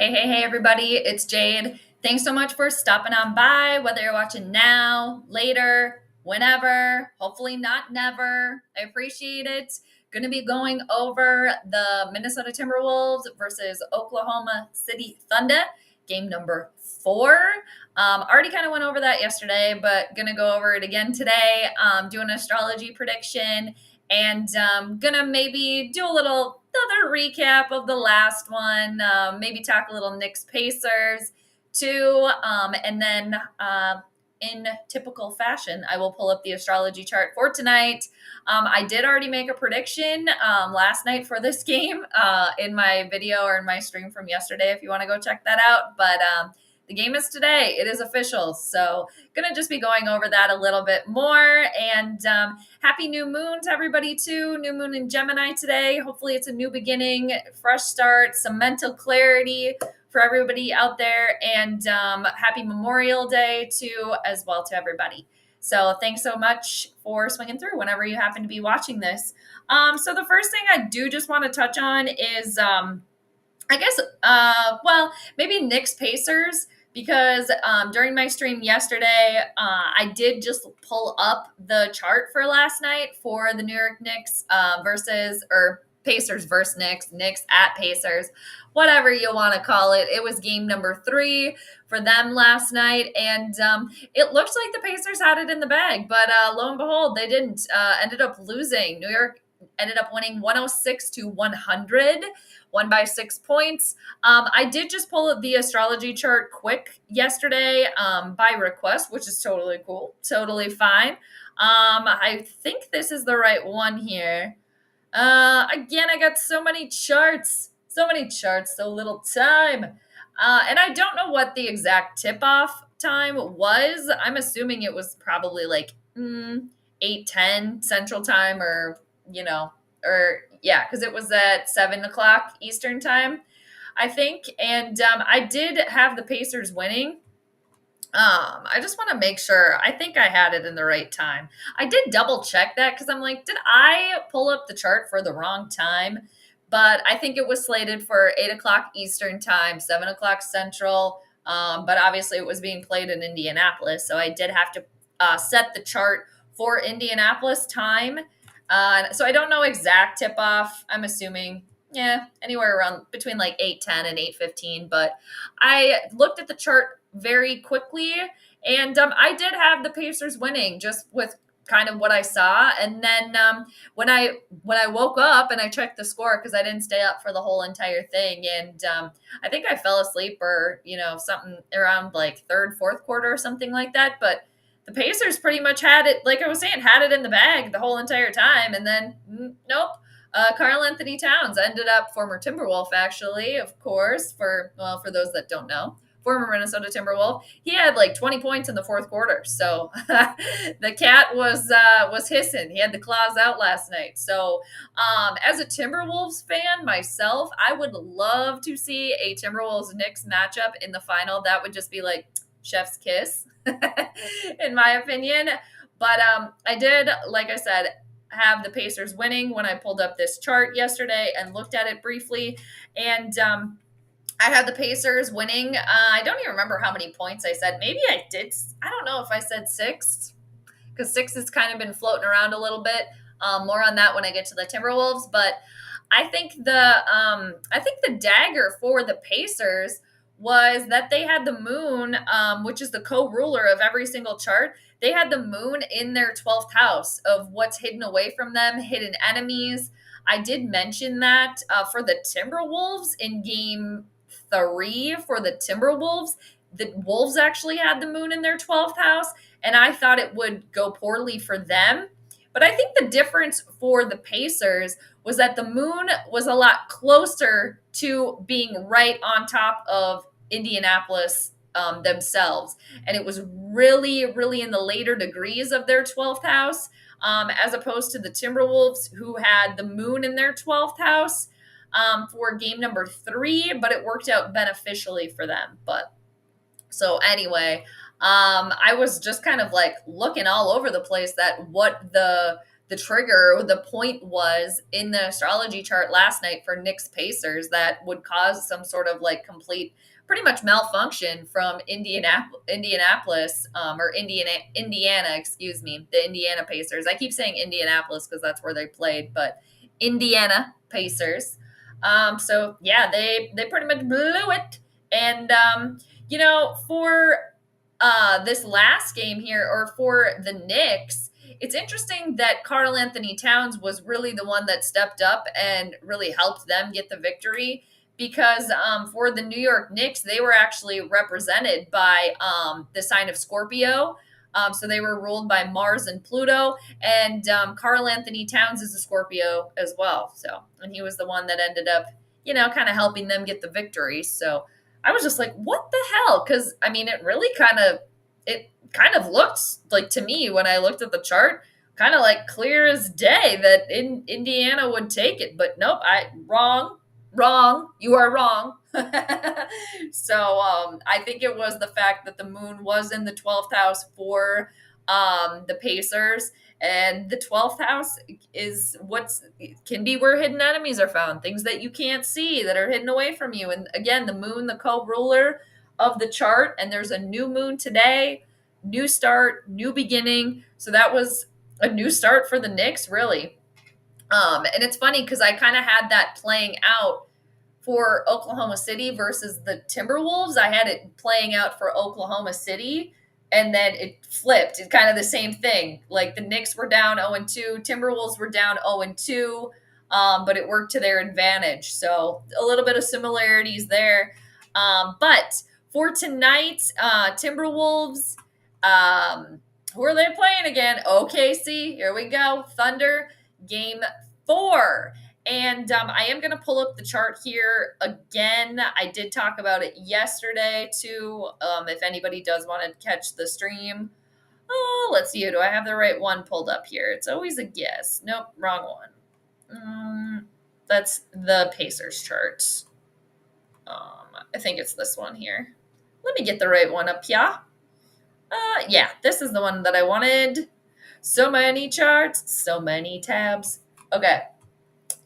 Hey, everybody, it's Jade. Thanks so much for stopping on by, whether you're watching now, later, whenever, hopefully not never. I appreciate it. Going to be going over the Minnesota Timberwolves versus Oklahoma City Thunder, game number 4. Already kind of went over that yesterday, but going to go over it again today. Do an astrology prediction and gonna maybe do a little another recap of the last one, maybe talk a little Knicks Pacers too, and then in typical fashion, I will pull up the astrology chart for tonight. I did already make a prediction last night for this game in my video or in my stream from yesterday if you want to go check that out, but the game is today. It is official. So gonna just be going over that a little bit more. And happy new moon to everybody too. New moon in Gemini today. Hopefully it's a new beginning, fresh start, some mental clarity for everybody out there. And happy Memorial Day too, as well to everybody. So thanks so much for swinging through whenever you happen to be watching this. So the first thing I do just want to touch on is I guess, maybe Knicks Pacers, because during my stream yesterday, I did just pull up the chart for last night for the New York Knicks Pacers versus Knicks at Pacers, whatever you want to call it. It was game number 3 for them last night, and it looked like the Pacers had it in the bag, but lo and behold, they didn't. Ended up losing. New York ended up winning 106-100. Won by 6 points. I did just pull up the astrology chart quick yesterday by request, which is totally cool, totally fine. I think this is the right one here. Again, I got so many charts, so little time. And I don't know what the exact tip-off time was. I'm assuming it was probably like 8:10 Central Time because it was at 7 o'clock Eastern Time, I think. And I did have the Pacers winning. I just want to make sure. I think I had it in the right time. I did double check that because I'm like, did I pull up the chart for the wrong time? But I think it was slated for 8 o'clock Eastern Time, 7 o'clock Central. But obviously it was being played in Indianapolis. So I did have to set the chart for Indianapolis time. So I don't know exact tip-off. I'm assuming, anywhere around between like 8:10 and 8:15. But I looked at the chart very quickly, and I did have the Pacers winning just with kind of what I saw. And then when I woke up and I checked the score, because I didn't stay up for the whole entire thing, and I think I fell asleep or something around like third, fourth quarter or something like that. But the Pacers pretty much had it, like I was saying, had it in the bag the whole entire time. And then, nope. Karl Anthony Towns ended up, former Timberwolf, actually, of course, for those that don't know, former Minnesota Timberwolf. He had like 20 points in the fourth quarter. So the cat was hissing. He had the claws out last night. So as a Timberwolves fan myself, I would love to see a Timberwolves-Knicks matchup in the final. That would just be like chef's kiss. In my opinion. But I did, like I said, have the Pacers winning when I pulled up this chart yesterday and looked at it briefly. And I had the Pacers winning. I don't even remember how many points I said. Maybe I did. I don't know if I said 6, because 6 has kind of been floating around a little bit. More on that when I get to the Timberwolves. But I think the dagger for the Pacers was that they had the moon, which is the co-ruler of every single chart. They had the moon in their 12th house of what's hidden away from them, hidden enemies. I did mention that for the Timberwolves in game 3 for the Timberwolves. The Wolves actually had the moon in their 12th house, and I thought it would go poorly for them. But I think the difference for the Pacers was that the moon was a lot closer to being right on top of Indianapolis themselves. And it was really, really in the later degrees of their 12th house, as opposed to the Timberwolves, who had the moon in their 12th house for game number 3, but it worked out beneficially for them. But so anyway, I was just kind of like looking all over the place that what the the trigger, the point was in the astrology chart last night for Knicks Pacers that would cause some sort of like complete, pretty much malfunction from Indianapolis, or Indiana, excuse me, the Indiana Pacers. I keep saying Indianapolis because that's where they played, but Indiana Pacers. So yeah, they pretty much blew it. And for this last game here, or for the Knicks, it's interesting that Karl Anthony Towns was really the one that stepped up and really helped them get the victory, because for the New York Knicks, they were actually represented by the sign of Scorpio. So they were ruled by Mars and Pluto, and Karl Anthony Towns is a Scorpio as well. So, and he was the one that ended up, kind of helping them get the victory. So I was just like, what the hell? Because I mean, it kind of looked like, to me, when I looked at the chart, kind of like clear as day that Indiana would take it. But nope, wrong. You are wrong. So I think it was the fact that the moon was in the 12th house for the Pacers. And the 12th house is can be where hidden enemies are found, things that you can't see that are hidden away from you. And again, the moon, the co-ruler of the chart, and there's a new moon today, new start, new beginning. So that was a new start for the Knicks, really. And it's funny because I kind of had that playing out for Oklahoma City versus the Timberwolves. I had it playing out for Oklahoma City, and then it flipped. It's kind of the same thing. Like the Knicks were down 0-2, Timberwolves were down 0-2, but it worked to their advantage. So a little bit of similarities there. But for tonight, Timberwolves, who are they playing again? OKC. Here we go. Thunder, game 4. And I am going to pull up the chart here again. I did talk about it yesterday, too, if anybody does want to catch the stream. Oh, let's see. Do I have the right one pulled up here? It's always a guess. Nope, wrong one. That's the Pacers chart. I think it's this one here. Let me get the right one up here. Yeah, this is the one that I wanted. So many charts, so many tabs. Okay.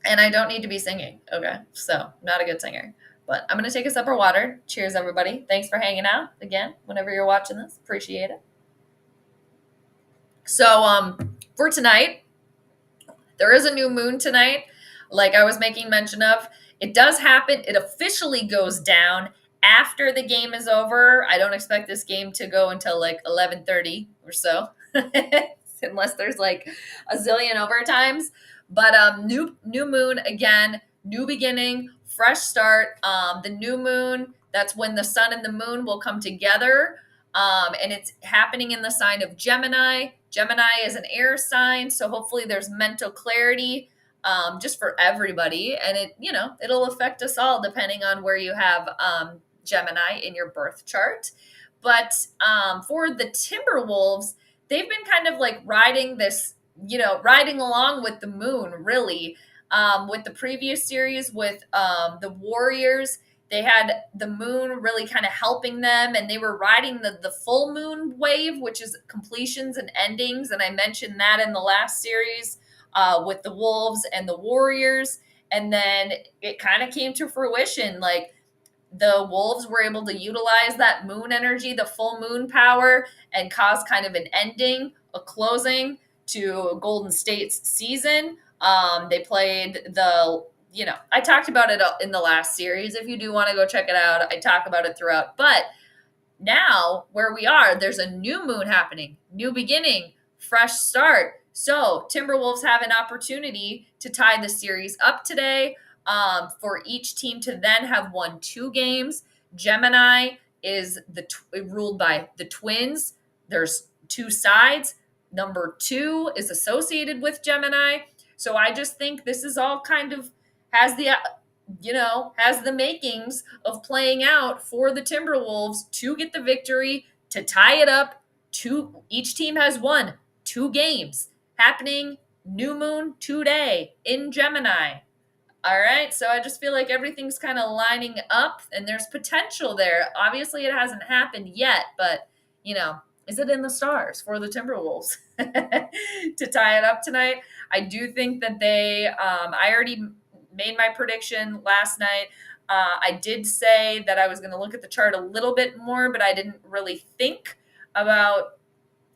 And I don't need to be singing. Okay. So, not a good singer. But I'm going to take a sip of water. Cheers, everybody. Thanks for hanging out again whenever you're watching this. Appreciate it. So, for tonight, there is a new moon tonight, like I was making mention of. It does happen. It officially goes down after the game is over. I don't expect this game to go until like 11:30 or so, unless there's like a zillion overtimes. But new moon again, new beginning, fresh start. The new moon, that's when the sun and the moon will come together. And it's happening in the sign of Gemini. Gemini is an air sign, so hopefully there's mental clarity just for everybody. And it'll affect us all depending on where you have Gemini in your birth chart. But for the Timberwolves, they've been kind of like riding along with the moon, really. With the previous series with the Warriors, they had the moon really kind of helping them, and they were riding the full moon wave, which is completions and endings. And I mentioned that in the last series with the Wolves and the Warriors. And then it kind of came to fruition. Like the Wolves were able to utilize that moon energy, the full moon power, and cause kind of an ending, a closing to Golden State's season. They played I talked about it in the last series. If you do want to go check it out, I talk about it throughout. But now, where we are, there's a new moon happening, new beginning, fresh start. So Timberwolves have an opportunity to tie the series up today, for each team to then have won 2 games. Gemini is ruled by the Twins. There's 2 sides. Number 2 is associated with Gemini. So I just think this is all kind of has the makings of playing out for the Timberwolves to get the victory, to tie it up. Each team has won 2 games happening new moon today in Gemini. All right, so I just feel like everything's kind of lining up, and there's potential there. Obviously, it hasn't happened yet, but, is it in the stars for the Timberwolves to tie it up tonight? I do think that I already made my prediction last night. I did say that I was going to look at the chart a little bit more, but I didn't really think about,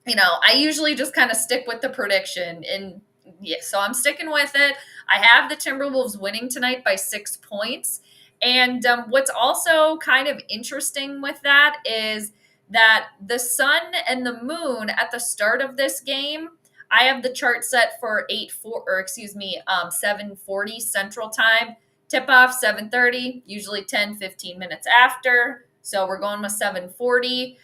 I usually just kind of stick with the prediction. And yeah, so I'm sticking with it. I have the Timberwolves winning tonight by 6 points. And what's also kind of interesting with that is that the sun and the moon at the start of this game, I have the chart set for 7:40 Central Time. Tip off 7:30, usually 10-15 minutes after. So we're going with 7:40.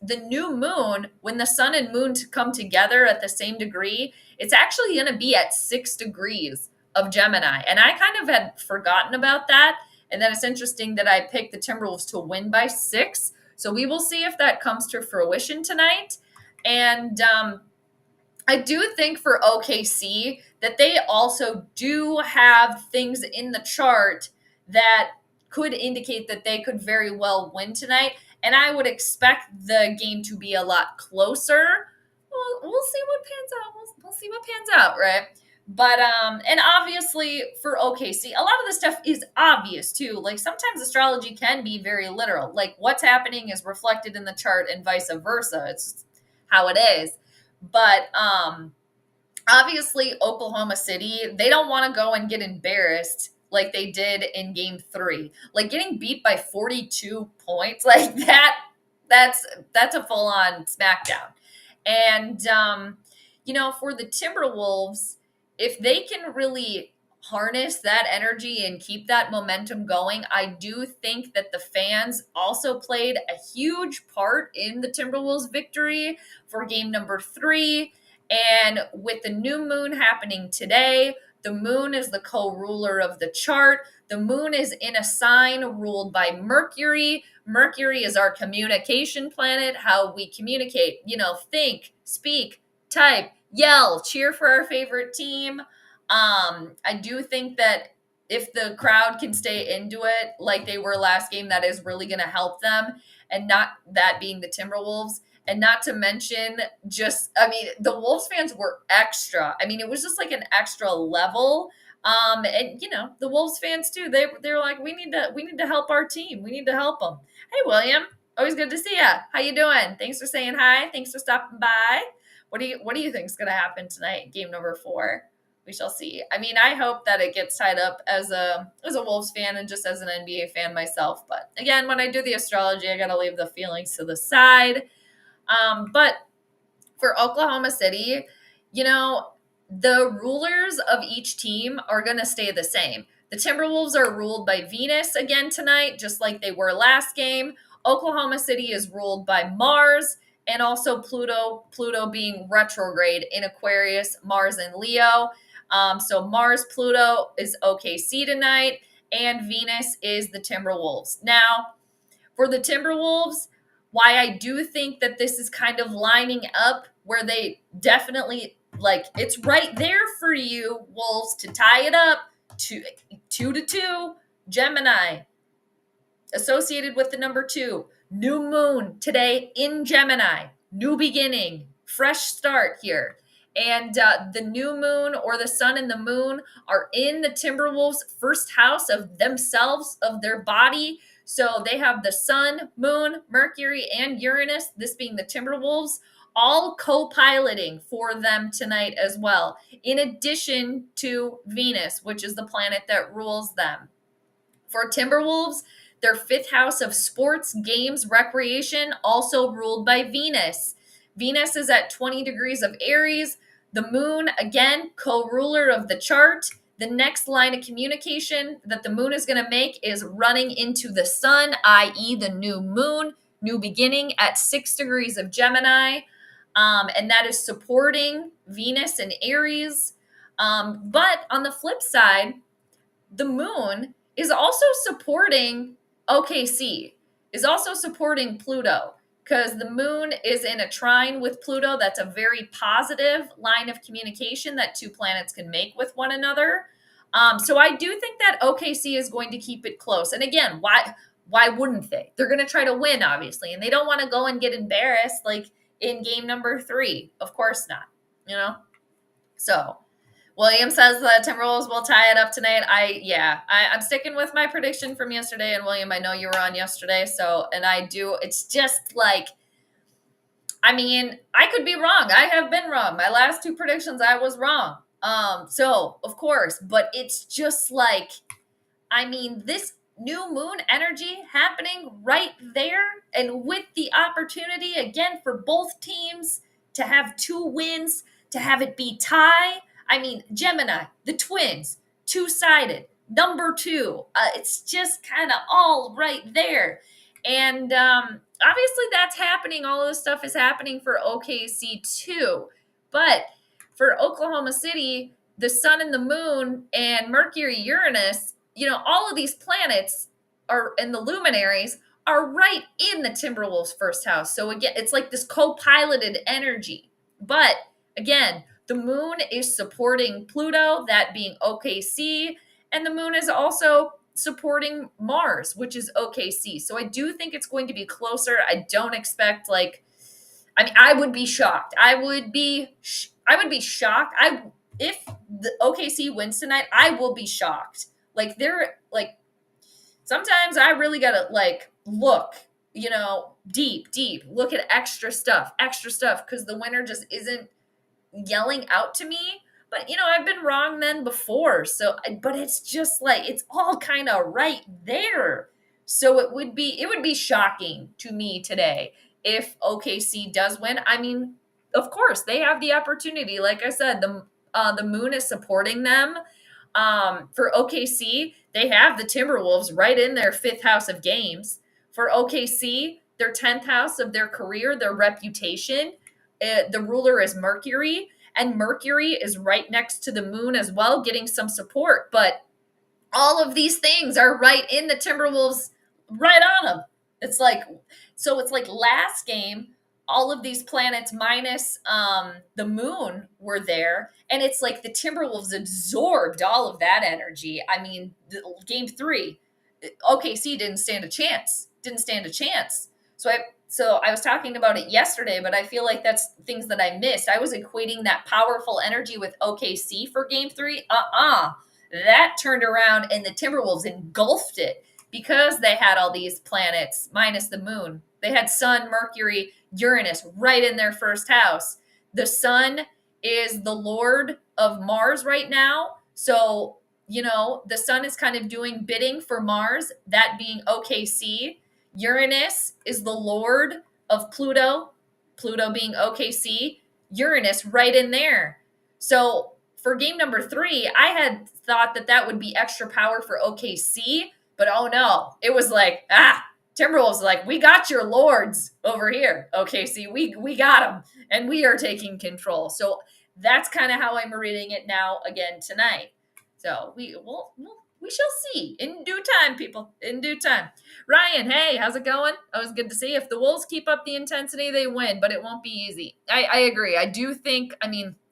The new moon, when the sun and moon come together at the same degree, it's actually going to be at 6 degrees of Gemini. And I kind of had forgotten about that. And then it's interesting that I picked the Timberwolves to win by 6. So we will see if that comes to fruition tonight. And I do think for OKC that they also do have things in the chart that could indicate that they could very well win tonight. And I would expect the game to be a lot closer. We'll see what pans out. We'll see what pans out, right? But and obviously for OKC, a lot of the stuff is obvious too. Like sometimes astrology can be very literal. Like what's happening is reflected in the chart and vice versa. It's how it is. But obviously Oklahoma City, they don't want to go and get embarrassed like they did in game 3. Like getting beat by 42 points like that's a full-on smackdown. And for the Timberwolves, if they can really harness that energy and keep that momentum going, I do think that the fans also played a huge part in the Timberwolves victory for game number 3. And with the new moon happening today, the moon is the co-ruler of the chart. The moon is in a sign ruled by Mercury. Mercury is our communication planet, how we communicate, think, speak, type, yell, cheer for our favorite team. I do think that if the crowd can stay into it like they were last game, that is really going to help them. And not that being the Timberwolves. And not to mention the Wolves fans were extra. It was just like an extra level. And the Wolves fans too, they're like, we need to help our team. We need to help them. Hey, William, always good to see you. How you doing? Thanks for saying hi. Thanks for stopping by. What do you think is going to happen tonight? Game number 4. We shall see. I hope that it gets tied up as a Wolves fan and just as an NBA fan myself. But again, when I do the astrology, I got to leave the feelings to the side. But for Oklahoma City, the rulers of each team are going to stay the same. The Timberwolves are ruled by Venus again tonight, just like they were last game. Oklahoma City is ruled by Mars and also Pluto being retrograde in Aquarius, Mars and Leo. So Mars, Pluto is OKC tonight, and Venus is the Timberwolves. Now, for the Timberwolves, why I do think that this is kind of lining up where they definitely, it's right there for you, Wolves, to tie it up. 2-2, Gemini, associated with the number 2. New moon today in Gemini. New beginning. Fresh start here. And the new moon or the sun and the moon are in the Timberwolves' first house of themselves, of their body. So they have the sun, moon, Mercury, and Uranus, this being the Timberwolves, all co-piloting for them tonight as well, in addition to Venus, which is the planet that rules them. For Timberwolves, their 5th house of sports, games, recreation, also ruled by Venus. Venus is at 20 degrees of Aries. The moon, again, co-ruler of the chart. The next line of communication that the moon is going to make is running into the sun, i.e. the new moon, new beginning at 6 degrees of Gemini. And that is supporting Venus and Aries. But on the flip side, the moon is also supporting OKC, is also supporting Pluto, because the moon is in a trine with Pluto. That's a very positive line of communication that 2 planets can make with one another. So I do think that OKC is going to keep it close. And again, why wouldn't they? They're going to try to win, obviously, and they don't want to go and get embarrassed like in game number 3. Of course not, So William says the Timberwolves will tie it up tonight. I'm sticking with my prediction from yesterday. And William, I know you were on yesterday, and I do. It's just like, I mean, I could be wrong. I have been wrong. My last two predictions, I was wrong. So of course, but it's just like, I mean, this new moon energy happening right there, and with the opportunity again for both teams to have two wins, to have it be tie. I mean, Gemini, the twins, two-sided, number two. It's just kind of all right there. And obviously that's happening. All of this stuff is happening for OKC too. But for Oklahoma City, the sun and the moon and Mercury, Uranus, all of these planets are, and the luminaries are right in the Timberwolves' first house. So again, it's like this co-piloted energy. But again, the moon is supporting Pluto, that being OKC, and the moon is also supporting Mars, which is OKC. So I do think it's going to be closer. I don't expect I would be shocked. I would be shocked. If the OKC wins tonight, I will be shocked. Sometimes I really gotta look, deep, look at extra stuff, because the winner just isn't yelling out to me. But I've been wrong then before. But it's just it's all kind of right there. So it would be shocking to me today if OKC does win. I mean, of course they have the opportunity. Like I said, the moon is supporting them. For OKC, they have the Timberwolves right in their fifth house of games. For OKC, their 10th house of their career, their reputation. The ruler is Mercury, and Mercury is right next to the moon as well, getting some support. But all of these things are right in the Timberwolves, right on them. It's like last game, all of these planets minus the moon were there, and it's like the Timberwolves absorbed all of that energy. I mean, game 3, OKC didn't stand a chance. So I was talking about it yesterday, but I feel like that's things that I missed. I was equating that powerful energy with OKC for game 3. That turned around and the Timberwolves engulfed it because they had all these planets minus the moon. They had Sun, Mercury, Uranus right in their first house. The Sun is the lord of Mars right now. So, the Sun is kind of doing bidding for Mars, that being OKC. Uranus is the lord of Pluto, Pluto being OKC, Uranus right in there. So for game number 3, I had thought that would be extra power for OKC, but oh no, it was Timberwolves we got your lords over here, OKC, we got them, and we are taking control. So that's kind of how I'm reading it now again tonight. So we shall see in due time, people, in due time. Ryan, hey, how's it going? Always good to see. If the Wolves keep up the intensity, they win, but it won't be easy. I agree. I do think,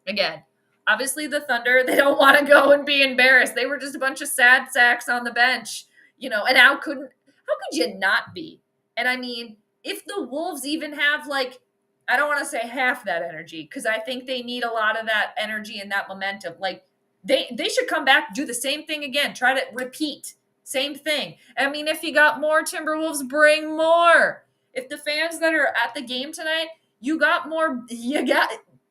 again, obviously the Thunder, they don't want to go and be embarrassed. They were just a bunch of sad sacks on the bench, and how could you not be? And if the Wolves even have I don't want to say half that energy, because I think they need a lot of that energy and that momentum. They should come back, do the same thing again, try to repeat. Same thing. If you got more Timberwolves, bring more. If the fans that are at the game tonight, you got more,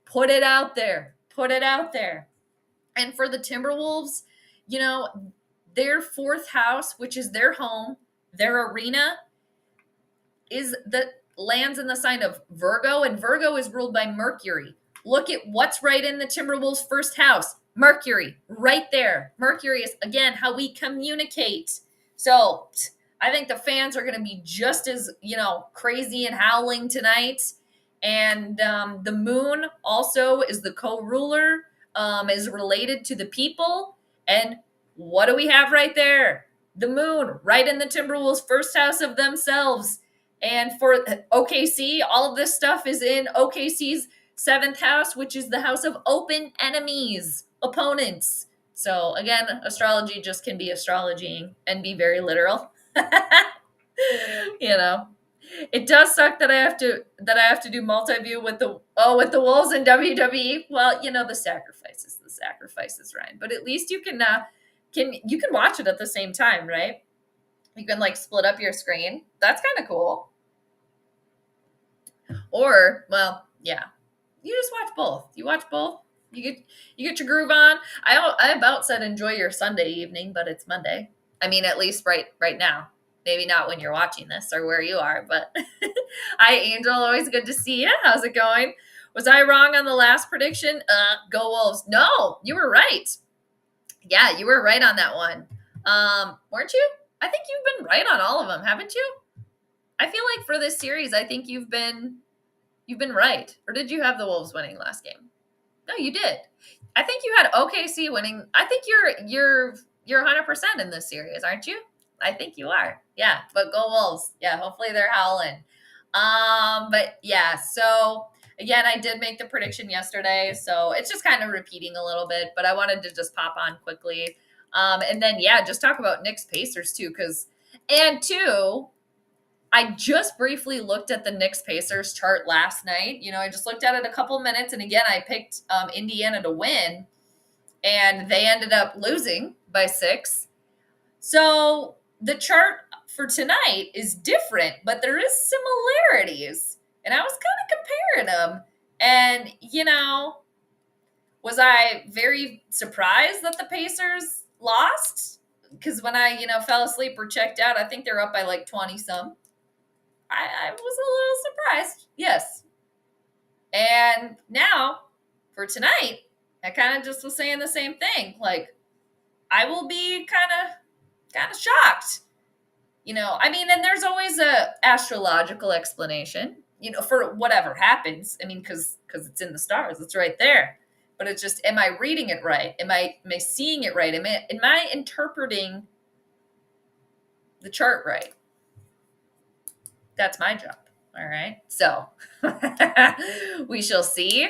put it out there. Put it out there. And for the Timberwolves, their fourth house, which is their home, their arena, lands in the sign of Virgo, and Virgo is ruled by Mercury. Look at what's right in the Timberwolves' first house. Mercury, right there. Mercury is, again, how we communicate. So I think the fans are going to be just as, crazy and howling tonight. And the moon also is the co-ruler, is related to the people. And what do we have right there? The moon, right in the Timberwolves' first house of themselves. And for OKC, all of this stuff is in OKC's 7th house, which is the house of open enemies, opponents. So again, astrology just can be astrologying and be very literal. It does suck that I have to do multi-view with the Wolves in WWE. Well, the sacrifices, Ryan. But at least you can watch it at the same time, right? You can like split up your screen. That's kind of cool. Or, well, yeah, you just watch both. You watch both. You get your groove on. I about said enjoy your Sunday evening, but it's Monday. I mean, at least right now. Maybe not when you're watching this or where you are, but hi, Angel. Always good to see you. How's it going? Was I wrong on the last prediction? Go Wolves. No, you were right. Yeah, you were right on that one. Weren't you? I think you've been right on all of them, haven't you? I feel like for this series, I think you've been right. Or did you have the Wolves winning last game? No, you did. I think you had OKC winning. I think you're 100% in this series, aren't you? I think you are. Yeah, but go Wolves. Yeah, hopefully they're howling. But yeah, so again, I did make the prediction yesterday, so it's just kind of repeating a little bit, but I wanted to just pop on quickly. And then yeah, just talk about Knicks Pacers too, two, I just briefly looked at the Knicks Pacers chart last night. I just looked at it a couple minutes, and again, I picked Indiana to win, and they ended up losing by 6. So the chart for tonight is different, but there is similarities, and I was kind of comparing them. And was I very surprised that the Pacers lost? Because when I fell asleep or checked out, I think they're up by like 20 some. I was a little surprised. Yes. And now for tonight, I kind of just was saying the same thing. Like, I will be kind of shocked. I mean, and there's always a astrological explanation, for whatever happens. I mean, because it's in the stars, it's right there. But it's just, am I reading it right? Am I seeing it right? Am I interpreting the chart right? That's my job. All right. So we shall see.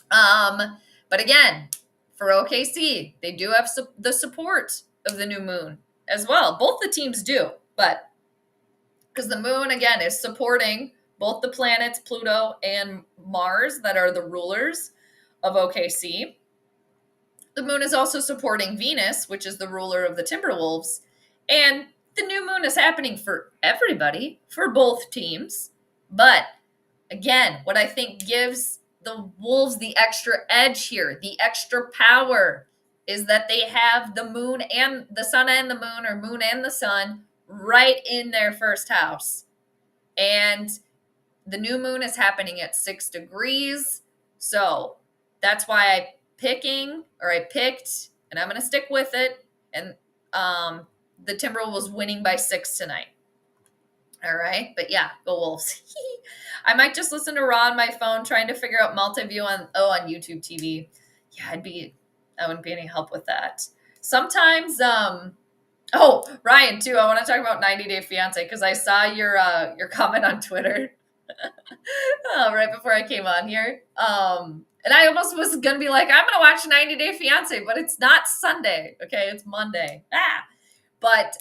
But again, for OKC, they do have the support of the new moon as well. Both the teams do, but because the moon, again, is supporting both the planets, Pluto and Mars, that are the rulers of OKC. The moon is also supporting Venus, which is the ruler of the Timberwolves. And the new moon is happening for everybody, for both teams. But again, what I think gives the Wolves the extra edge here, the extra power, is that they have the moon and the sun and the moon, or moon and the sun, right in their first house. And the new moon is happening at 6 degrees. So that's why I picked, and I'm going to stick with it. And the Timberwolves winning by 6 tonight. All right. But yeah, go Wolves. I might just listen to Raw on my phone, trying to figure out multi-view on YouTube TV. Yeah, I wouldn't be any help with that. Sometimes, Ryan too, I want to talk about 90 Day Fiance, because I saw your comment on Twitter right before I came on here. And I almost was going to be like, I'm going to watch 90 Day Fiance, but it's not Sunday. Okay. It's Monday. But,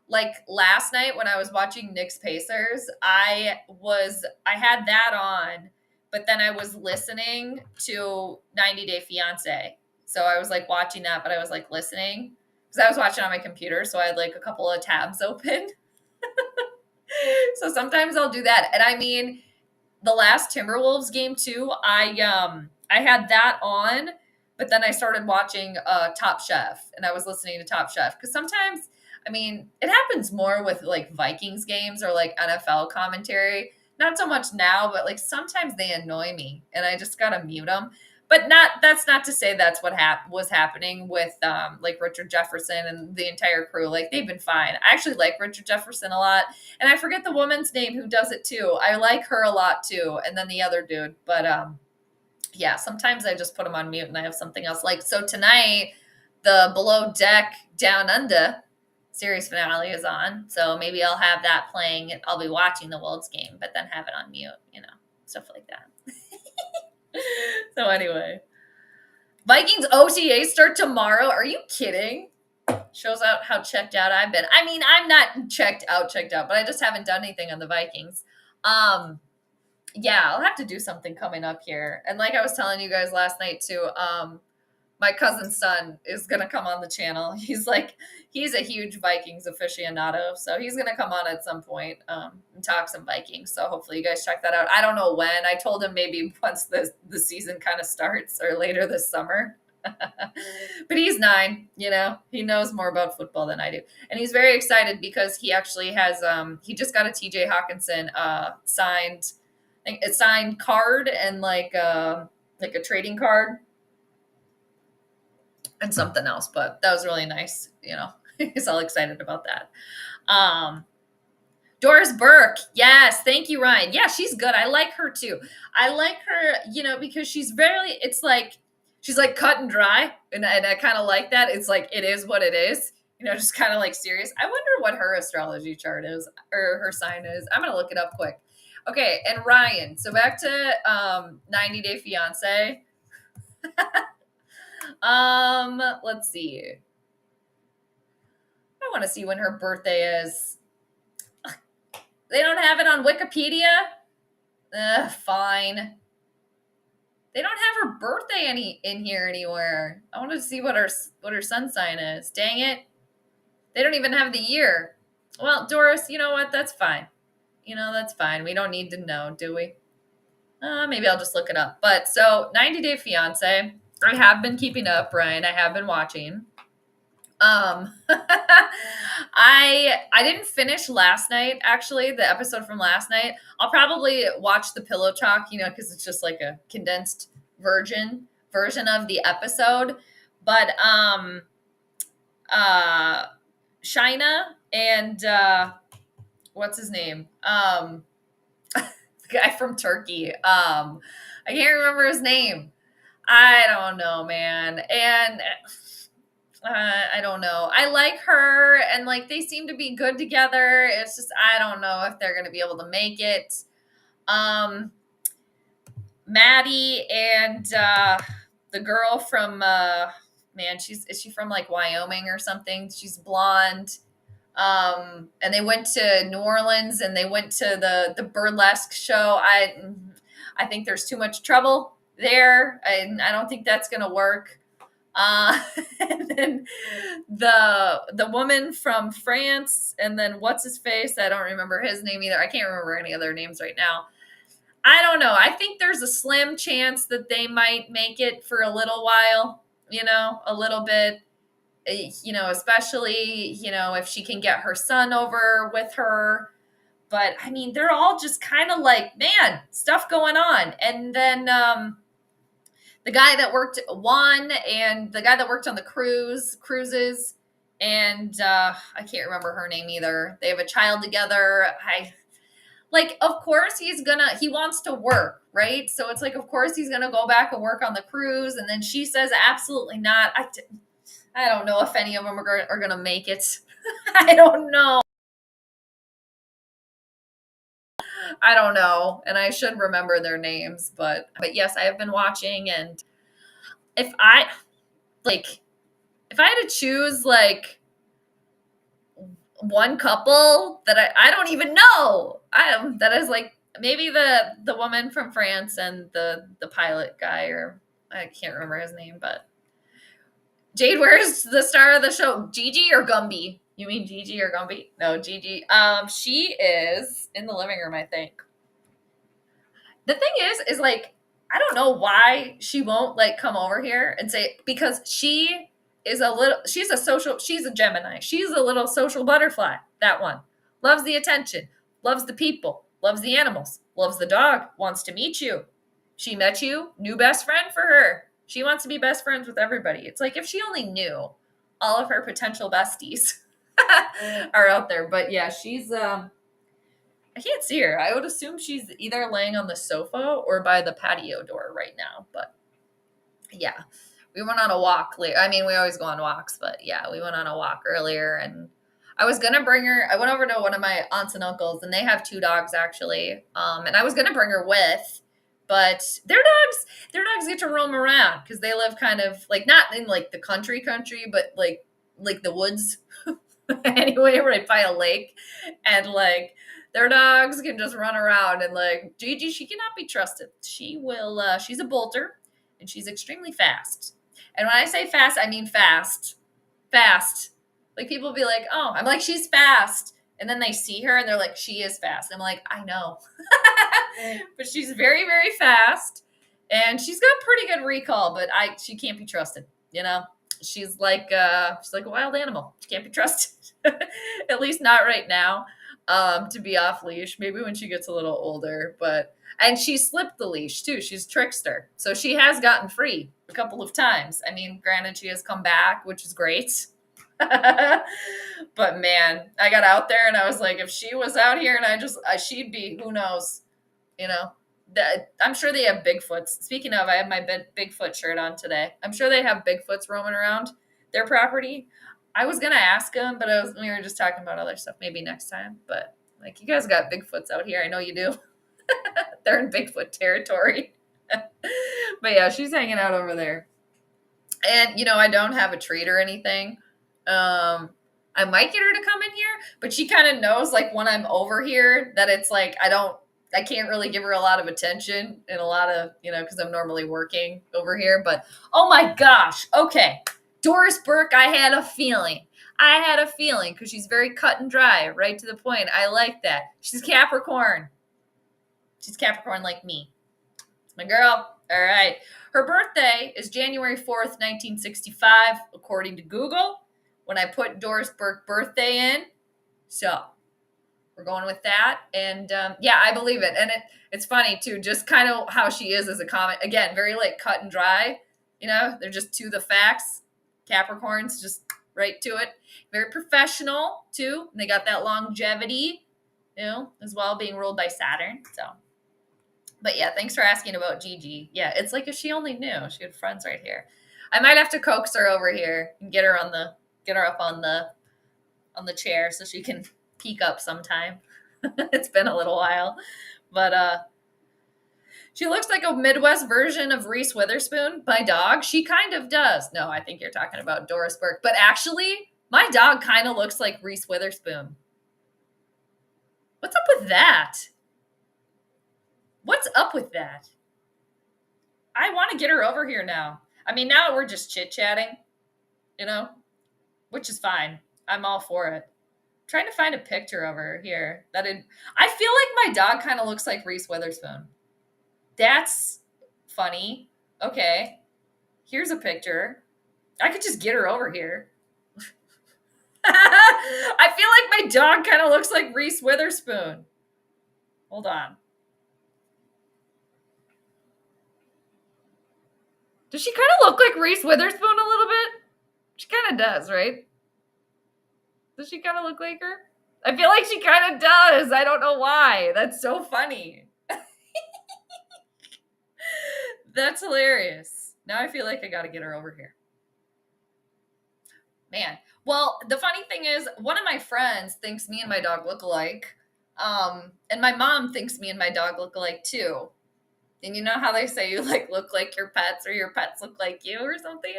like last night when I was watching Knicks Pacers, I had that on, but then I was listening to 90 Day Fiance. So I was like watching that, but I was like listening because I was watching on my computer. So I had like a couple of tabs open. So sometimes I'll do that. And I mean, the last Timberwolves game too, I had that on, but then I started watching Top Chef, and I was listening to Top Chef because sometimes, I mean, it happens more with like Vikings games or like NFL commentary. Not so much now, but like sometimes they annoy me, and I just gotta mute them. But that's not to say that's what was happening with like Richard Jefferson and the entire crew. Like, they've been fine. I actually like Richard Jefferson a lot, and I forget the woman's name who does it too. I like her a lot too, and then the other dude. But yeah, sometimes I just put them on mute and I have something else. Like, so tonight, the Below Deck Down Under series finale is on, so maybe I'll have that playing. I'll be watching the Wolves game, but then have it on mute, stuff like that. So anyway, Vikings OTA start tomorrow. Are you kidding? Shows out how checked out I've been. I mean, I'm not checked out, but I just haven't done anything on the Vikings. Yeah, I'll have to do something coming up here. And like I was telling you guys last night too, my cousin's son is gonna come on the channel. He's a huge Vikings aficionado, so he's gonna come on at some point and talk some Vikings. So hopefully you guys check that out. I don't know when. I told him maybe once the season kind of starts or later this summer. But he's 9, he knows more about football than I do, and he's very excited because he actually has he just got a TJ Hawkinson signed, I think a signed card and like a trading card and something else, but that was really nice. He's all excited about that. Doris Burke. Yes. Thank you, Ryan. Yeah, she's good. I like her too. I like her, because she's she's like cut and dry. And I kind of like that. It's like, it is what it is, just kind of like serious. I wonder what her astrology chart is or her sign is. I'm going to look it up quick. Okay. And Ryan, so back to 90 Day Fiance. Let's see. I want to see when her birthday is. They don't have it on Wikipedia? Fine. They don't have her birthday in here anywhere. I want to see what her sun sign is. Dang it. They don't even have the year. Well, Doris, you know what? That's fine. That's fine. We don't need to know, do we? Maybe I'll just look it up. But so 90 Day Fiance. I have been keeping up, Brian. I have been watching. I didn't finish last night, actually, the episode from last night. I'll probably watch the Pillow Talk, because it's just like a condensed version of the episode. But Shina and what's his name? The guy from Turkey. I can't remember his name. I don't know, man. And I don't know. I like her, and like they seem to be good together. It's just I don't know if they're going to be able to make it. Maddie and the girl from man, is she from like Wyoming or something? She's blonde. And they went to New Orleans and they went to the burlesque show. I think there's too much trouble there. I don't think that's going to work. And then the woman from France, and then what's his face? I don't remember his name either. I can't remember any other names right now. I don't know. I think there's a slim chance that they might make it for a little while, a little bit, especially, if she can get her son over with her. But I mean, they're all just kind of like, man, stuff going on. And then, the guy that worked Juan and the guy that worked on the cruises, and I can't remember her name either. They have a child together. Of course he wants to work, right? So it's like, of course he's gonna go back and work on the cruise. And then she says, absolutely not. I don't know if any of them are gonna make it. I don't know. I don't know, and I should remember their names, but yes, I have been watching, and if I had to choose like one couple that I don't even know, that is like maybe the woman from France and the pilot guy, or I can't remember his name, but Jade, where's the star of the show? Gigi or Gumby? You mean Gigi or Gumby? No, Gigi. She is in the living room, I think. The thing is like, I don't know why she won't like come over here and say, because she's a Gemini. She's a little social butterfly. That one loves the attention, loves the people, loves the animals, loves the dog, wants to meet you. She met you, new best friend for her. She wants to be best friends with everybody. It's like if she only knew all of her potential besties are out there. But yeah, she's I can't see her. I would assume she's either laying on the sofa or by the patio door right now. But yeah, we went on a walk later. I mean, we always go on walks, but yeah, we went on a walk earlier, and I was going to bring her. I went over to one of my aunts and uncles, and they have 2 dogs actually. And I was going to bring her with, but their dogs get to roam around because they live kind of like not in like the country, but like like the woods anyway, right by a lake, and like their dogs can just run around, and like Gigi, she cannot be trusted. She will she's a bolter, and she's extremely fast. And when I say fast, I mean fast. Fast. Like people be like, "Oh," I'm like, "She's fast." And then they see her and they're like, "She is fast." I'm like, "I know." But she's very, very fast, and she's got pretty good recall, but she can't be trusted, you know? She's like a wild animal. She can't be trusted. At least not right now. To be off leash, maybe when she gets a little older, and she slipped the leash too. She's a trickster. So she has gotten free a couple of times. I mean, granted, she has come back, which is great. But man, I got out there and I was like, if she was out here and she'd be, who knows, you know, I'm sure they have Bigfoots. Speaking of, I have my Bigfoot shirt on today. I'm sure they have Bigfoots roaming around their property. I was going to ask them, but we were just talking about other stuff, maybe next time. But like, you guys got Bigfoots out here. I know you do. They're in Bigfoot territory. But yeah, she's hanging out over there. And, you know, I don't have a treat or anything. I might get her to come in here, but she kind of knows, like, when I'm over here that it's like I can't really give her a lot of attention and a lot of, you know, because I'm normally working over here. But oh my gosh, okay, Doris Burke, I had a feeling because she's very cut and dry, right to the point. I like that. She's Capricorn. She's Capricorn like me. My girl. All right. Her birthday is January 4th, 1965, according to Google, when I put Doris Burke birthday in. So we're going with that. And yeah, I believe it. And it's funny too, just kind of how she is as a comic. Again, very like cut and dry. You know, they're just to the facts. Capricorns, just right to it. Very professional too. And they got that longevity, you know, as well, being ruled by Saturn. So, but yeah, thanks for asking about Gigi. Yeah, it's like if she only knew. She had friends right here. I might have to coax her over here and get her up on the chair so she can peek up sometime. It's been a little while, but she looks like a Midwest version of Reese Witherspoon, my dog. She kind of does. No, I think you're talking about Doris Burke, but actually my dog kind of looks like Reese Witherspoon. What's up with that? What's up with that? I want to get her over here now. I mean, now we're just chit-chatting, you know, which is fine. I'm all for it. I'm trying to find a picture of her here. I feel like my dog kind of looks like Reese Witherspoon. That's funny. Okay. Here's a picture. I could just get her over here. I feel like my dog kind of looks like Reese Witherspoon. Hold on. Does she kind of look like Reese Witherspoon a little bit? She kind of does, right? Does she kind of look like her? I feel like she kind of does. I don't know why. That's so funny. That's hilarious. Now I feel like I got to get her over here. Man. Well, the funny thing is, one of my friends thinks me and my dog look alike. And my mom thinks me and my dog look alike too. And you know how they say you like look like your pets or your pets look like you or something?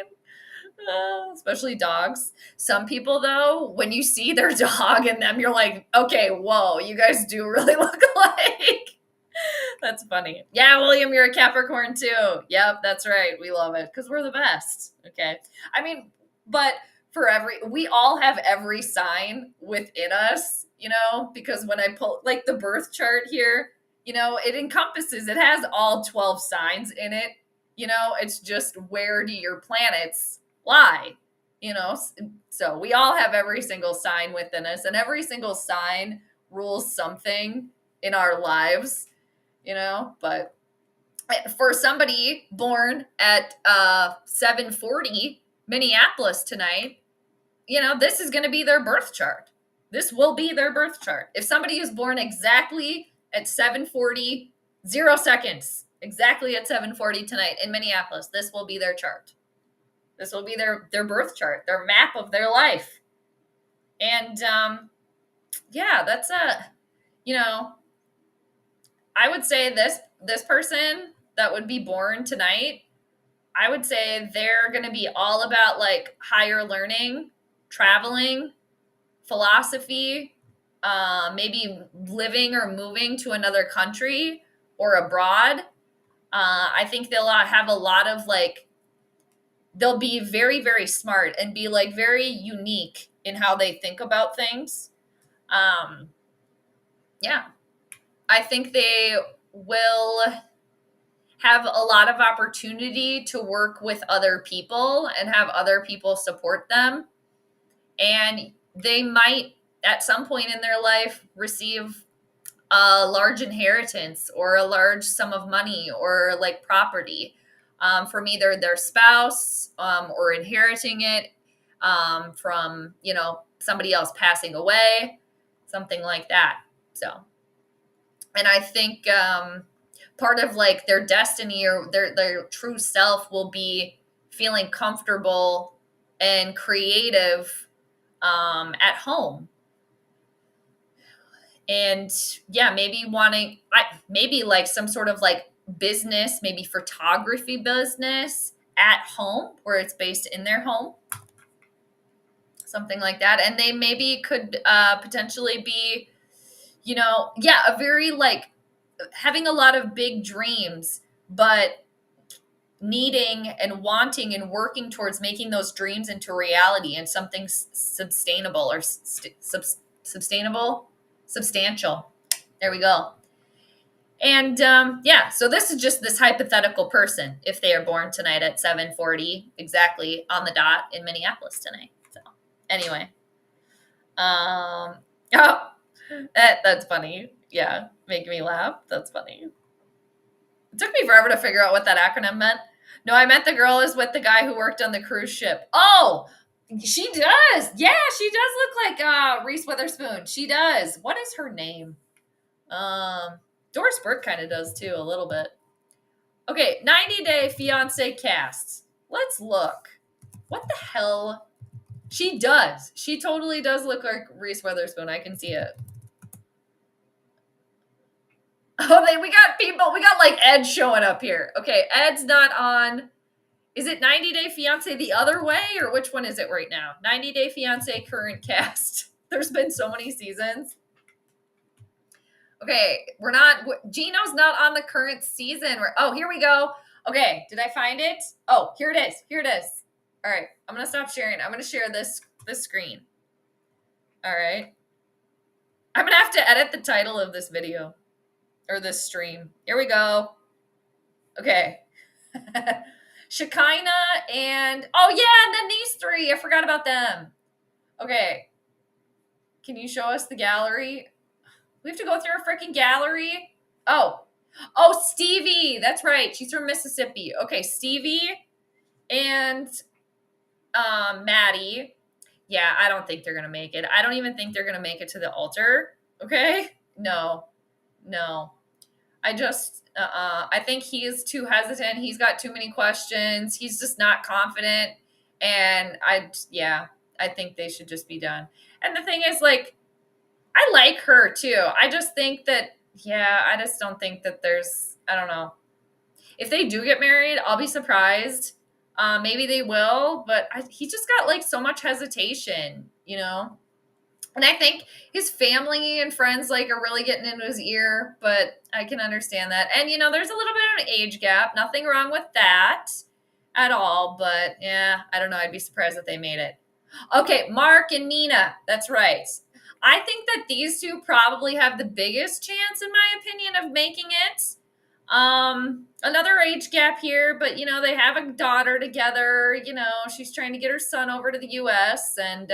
Especially dogs. Some people, though, when you see their dog and them, you're like, okay, whoa, you guys do really look alike. That's funny. Yeah, William, you're a Capricorn too. Yep, that's right. We love it because we're the best. Okay. I mean, but we all have every sign within us, you know, because when I pull like the birth chart here, you know, it has all 12 signs in it. You know, it's just where do your planets lie, you know? So we all have every single sign within us, and every single sign rules something in our lives, you know? But for somebody born at 7:40 Minneapolis tonight, you know, this is going to be their birth chart. This will be their birth chart. If somebody is born exactly at 7:40, 0 seconds, exactly at 7:40 tonight in Minneapolis, this will be their chart. This will be their birth chart, their map of their life. And yeah, that's you know, I would say this person that would be born tonight, I would say they're going to be all about like higher learning, traveling, philosophy, maybe living or moving to another country or abroad. I think they'll have a lot of like, they'll be very, very smart and be like very unique in how they think about things. Yeah, I think they will have a lot of opportunity to work with other people and have other people support them. And they might, at some point in their life, receive a large inheritance or a large sum of money or like property from either their spouse or inheriting it from, somebody else passing away, something like that. So, and I think part of like their destiny or their true self will be feeling comfortable and creative at home. And yeah, maybe maybe like some sort of like business, maybe photography business at home where it's based in their home, something like that. And they maybe could potentially be, a very like having a lot of big dreams, but needing and wanting and working towards making those dreams into reality and something sustainable or substantial. There we go. And so this is just this hypothetical person if they are born tonight at 7:40 exactly on the dot in Minneapolis tonight. So anyway, that's funny. Yeah, making me laugh. That's funny. It took me forever to figure out what that acronym meant. No, I meant the girl is with the guy who worked on the cruise ship. Oh, she does. Yeah, she does look like Reese Witherspoon. She does. What is her name? Doris Burke kind of does too, a little bit. Okay, 90 Day Fiancé cast. Let's look. What the hell? She does. She totally does look like Reese Witherspoon. I can see it. Oh, we got people. We got like Ed showing up here. Okay, Ed's not on. Is it 90 Day Fiancé the other way, or which one is it right now? 90 Day Fiancé current cast. There's been so many seasons. Okay, Gino's not on the current season. Oh, here we go. Okay, did I find it? Oh, here it is. Here it is. All right, I'm going to stop sharing. I'm going to share this screen. All right. I'm going to have to edit the title of this video or this stream. Here we go. Okay. Shekinah and, oh yeah, and then these three. I forgot about them. Okay. Can you show us the gallery? We have to go through a freaking gallery. Oh, Stevie. That's right. She's from Mississippi. Okay, Stevie and Maddie. Yeah, I don't think they're going to make it. I don't even think they're going to make it to the altar. Okay? No. I think he is too hesitant. He's got too many questions. He's just not confident. And I think they should just be done. And the thing is, like, I like her too. I just think that, I just don't think that I don't know. If they do get married, I'll be surprised. Maybe they will, but he just got like so much hesitation, And I think his family and friends like are really getting into his ear, but I can understand that. And, there's a little bit of an age gap. Nothing wrong with that at all. But yeah, I don't know. I'd be surprised if they made it. Okay, Mark and Nina. That's right. I think that these two probably have the biggest chance, in my opinion, of making it. Another age gap here, but, they have a daughter together. She's trying to get her son over to the U.S. And,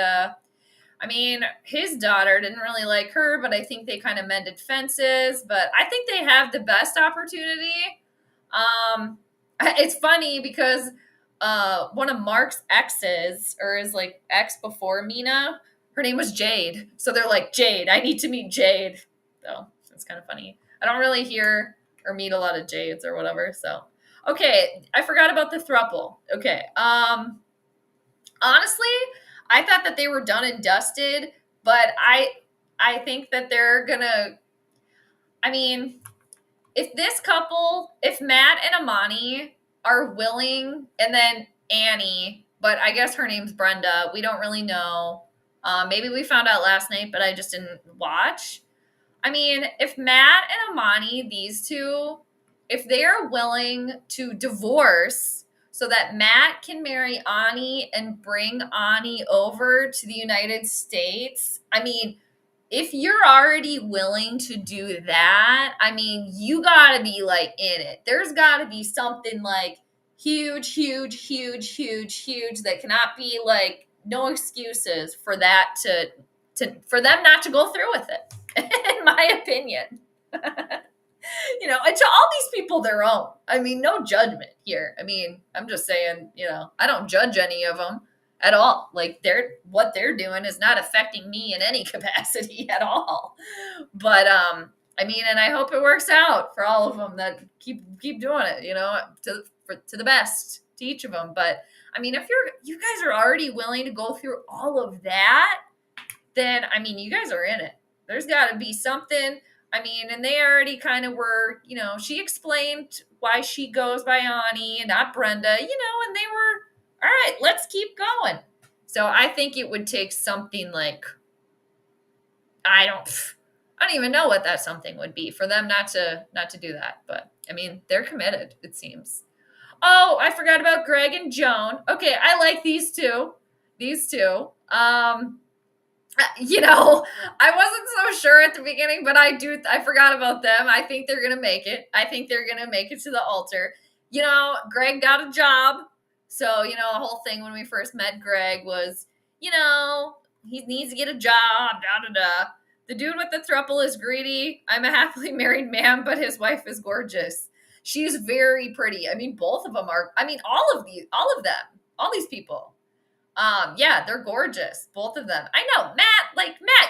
his daughter didn't really like her, but I think they kind of mended fences. But I think they have the best opportunity. It's funny because one of Mark's exes, or his like ex before Mina, her name was Jade. So they're like, Jade, I need to meet Jade. So it's kind of funny. I don't really hear or meet a lot of Jades or whatever. So, okay. I forgot about the throuple. Okay. Honestly, I thought that they were done and dusted, but I think that they're gonna, if this couple, if Matt and Amani are willing, and then Annie, but I guess her name's Brenda. We don't really know. Maybe we found out last night, but I just didn't watch. I mean, if Matt and Amani, these two, if they are willing to divorce so that Matt can marry Ani and bring Ani over to the United States, I mean, if you're already willing to do that, I mean, you got to be like in it. There's got to be something like huge, huge, huge, huge, huge that cannot be like no excuses for that to for them not to go through with it. In my opinion. And to all these people their own. I mean, no judgment here. I mean, I'm just saying, I don't judge any of them at all. Like what they're doing is not affecting me in any capacity at all. But I mean, and I hope it works out for all of them that keep doing it, to the best to each of them. But I mean, if you guys are already willing to go through all of that, then I mean, you guys are in it. There's got to be something. I mean, and they already kind of were, she explained why she goes by Ani and not Brenda, and they were, all right, let's keep going. So I think it would take something like, I don't even know what that something would be for them not to do that. But I mean, they're committed, it seems. Oh, I forgot about Greg and Joan. Okay, I like these two. I wasn't so sure at the beginning, but I forgot about them. I think they're going to make it. I think they're going to make it to the altar. Greg got a job. So, the whole thing when we first met Greg was, he needs to get a job, da-da-da. The dude with the throuple is greedy. I'm a happily married man, but his wife is gorgeous. She's very pretty. I mean, both of them are, all of them, all these people. Yeah, they're gorgeous, both of them. I know, Matt,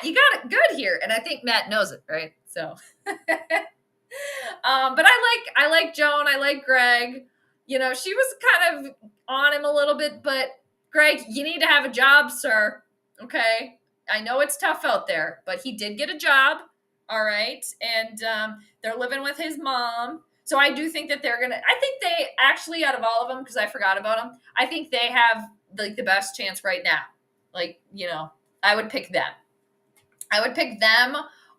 you got it good here, and I think Matt knows it, right? So, but I like Joan, I like Greg. She was kind of on him a little bit, but Greg, you need to have a job, sir. Okay, I know it's tough out there, but he did get a job, all right, and they're living with his mom. So I do think that I think they actually, out of all of them, because I forgot about them, I think they have like the best chance right now. Like, I would pick them.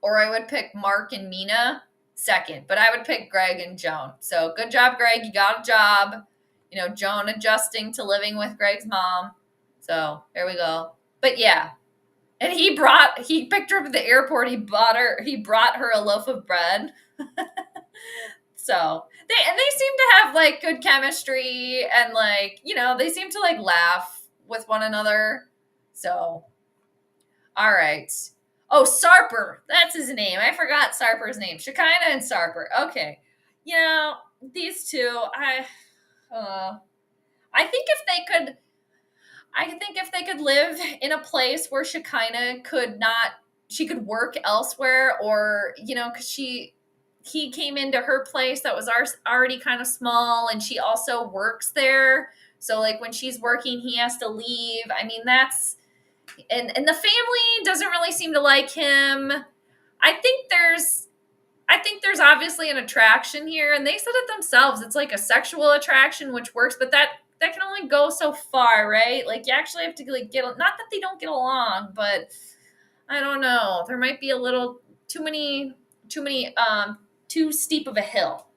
Or I would pick Mark and Mina second, but I would pick Greg and Joan. So good job, Greg. You got a job. Joan adjusting to living with Greg's mom. So there we go. But yeah. And he picked her up at the airport. He brought her a loaf of bread. So they seem to have like good chemistry and like, they seem to like laugh with one another. So, all right. Oh, Sarper. That's his name. I forgot Sarper's name. Shekinah and Sarper. Okay. These two, I think if they could live in a place where Shekinah she could work elsewhere, or, cause he came into her place that was already kind of small, and she also works there. So like when she's working, he has to leave. I mean, and the family doesn't really seem to like him. I think there's obviously an attraction here, and they said it themselves. It's like a sexual attraction, which works, but that can only go so far, right? Like you actually have to like not that they don't get along, but I don't know. There might be a little too steep of a hill,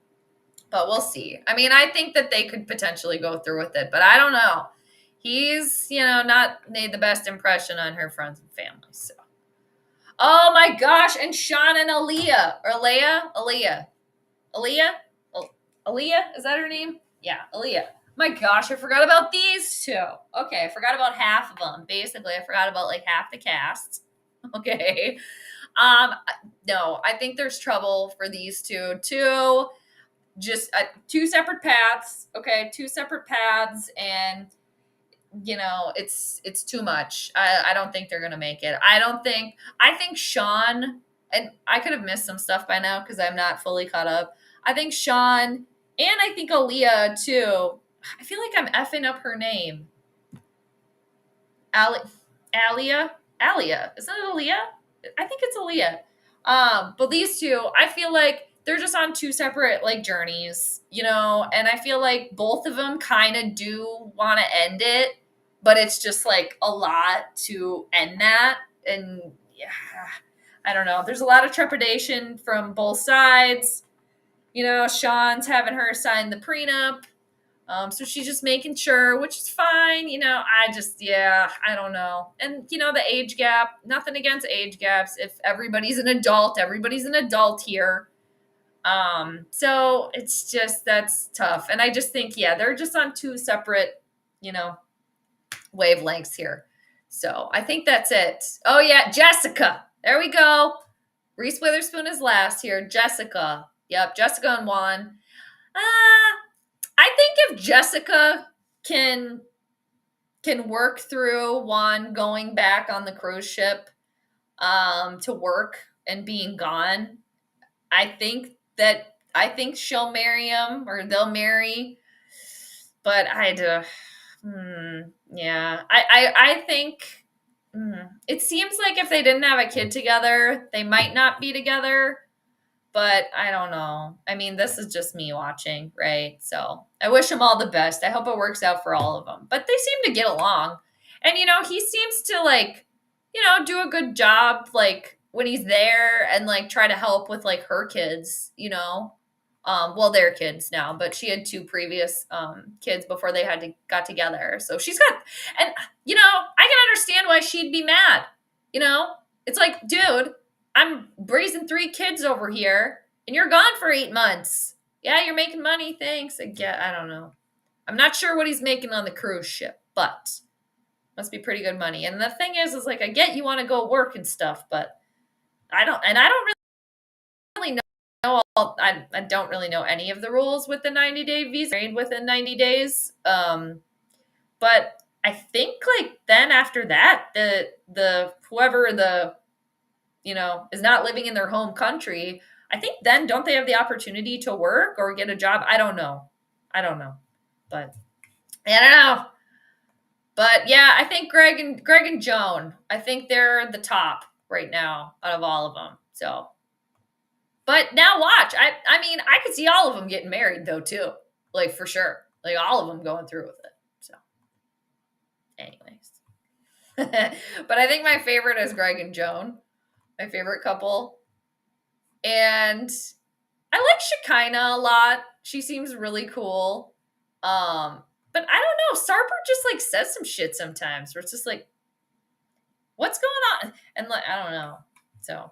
but we'll see. I mean, I think that they could potentially go through with it, but I don't know. He's, not made the best impression on her friends and family. So, oh my gosh. And Sean and Aaliyah, is that her name? Yeah. Aaliyah. My gosh. I forgot about these two. Okay. I forgot about half of them. Basically, I forgot about like half the cast. Okay. No, I think there's trouble for these two too. Just two separate paths. Okay. Two separate paths. And it's too much. I don't think they're going to make it. I think Sean, and I could have missed some stuff by now because I'm not fully caught up. I think Sean, and I think Aaliyah too. I feel like I'm effing up her name. Aaliyah? Isn't it Aaliyah? I think it's Aaliyah. But these two, I feel like they're just on two separate like journeys, and I feel like both of them kind of do want to end it. but it's just like a lot to end that. And yeah, I don't know. There's a lot of trepidation from both sides. Sean's having her sign the prenup. So she's just making sure, which is fine. I don't know. And, the age gap, nothing against age gaps. If everybody's an adult here. So it's just, that's tough. And I just think, they're just on two separate, wavelengths here. So I think that's it. Oh yeah, Jessica. There we go. Reese Witherspoon is last here. Jessica. Yep, Jessica and Juan. I think if Jessica can work through Juan going back on the cruise ship to work and being gone, I think she'll marry him, or they'll marry. But I think it seems like if they didn't have a kid together, they might not be together. But I don't know. I mean, this is just me watching, right? So I wish them all the best. I hope it works out for all of them. But they seem to get along. And, he seems to, do a good job, when he's there and, try to help with, her kids, their kids now. But she had two previous kids before they got together. So she's got, and, I can understand why she'd be mad. It's like, dude, I'm raising 3 kids over here, and you're gone for 8 months. Yeah, you're making money. Thanks. I don't know. I'm not sure what he's making on the cruise ship, but must be pretty good money. And the thing is I get you want to go work and stuff, but I don't really know. I don't really know any of the rules with the 90-day visa. Married within 90 days. But I think then after that, the whoever is not living in their home country, I think then don't they have the opportunity to work or get a job? I don't know. But I don't know. But yeah, I think Greg and Joan, I think they're the top right now out of all of them. So, but now watch. I mean, I could see all of them getting married though too. For sure. All of them going through with it. So anyways. But I think my favorite is Greg and Joan. My favorite couple. And I like Shekinah a lot. She seems really cool. But I don't know. Sarper just says some shit sometimes where it's just what's going on? And I don't know. So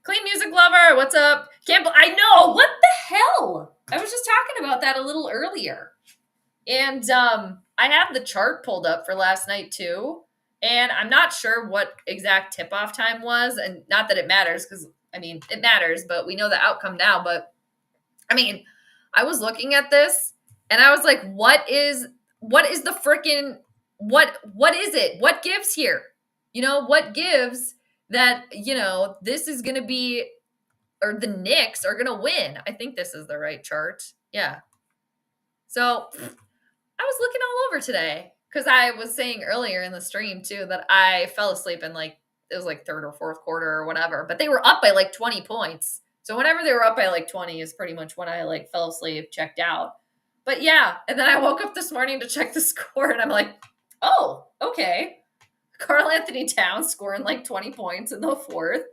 Clean Music Lover, what's up? I know, what the hell? I was just talking about that a little earlier. And I have the chart pulled up for last night too. And I'm not sure what exact tip-off time was. And not that it matters, because, it matters, but we know the outcome now. But, I was looking at this, and I was like, what is the freaking, what is it? What gives here? What gives that, this is going to be, or the Knicks are going to win? I think this is the right chart. Yeah. So, I was looking all over today. Because I was saying earlier in the stream, too, that I fell asleep in, it was third or fourth quarter or whatever. But they were up by, 20 points. So whenever they were up by, 20 is pretty much when I, fell asleep, checked out. But, yeah. And then I woke up this morning to check the score, and I'm like, oh, okay. Karl Anthony Towns scoring, 20 points in the fourth.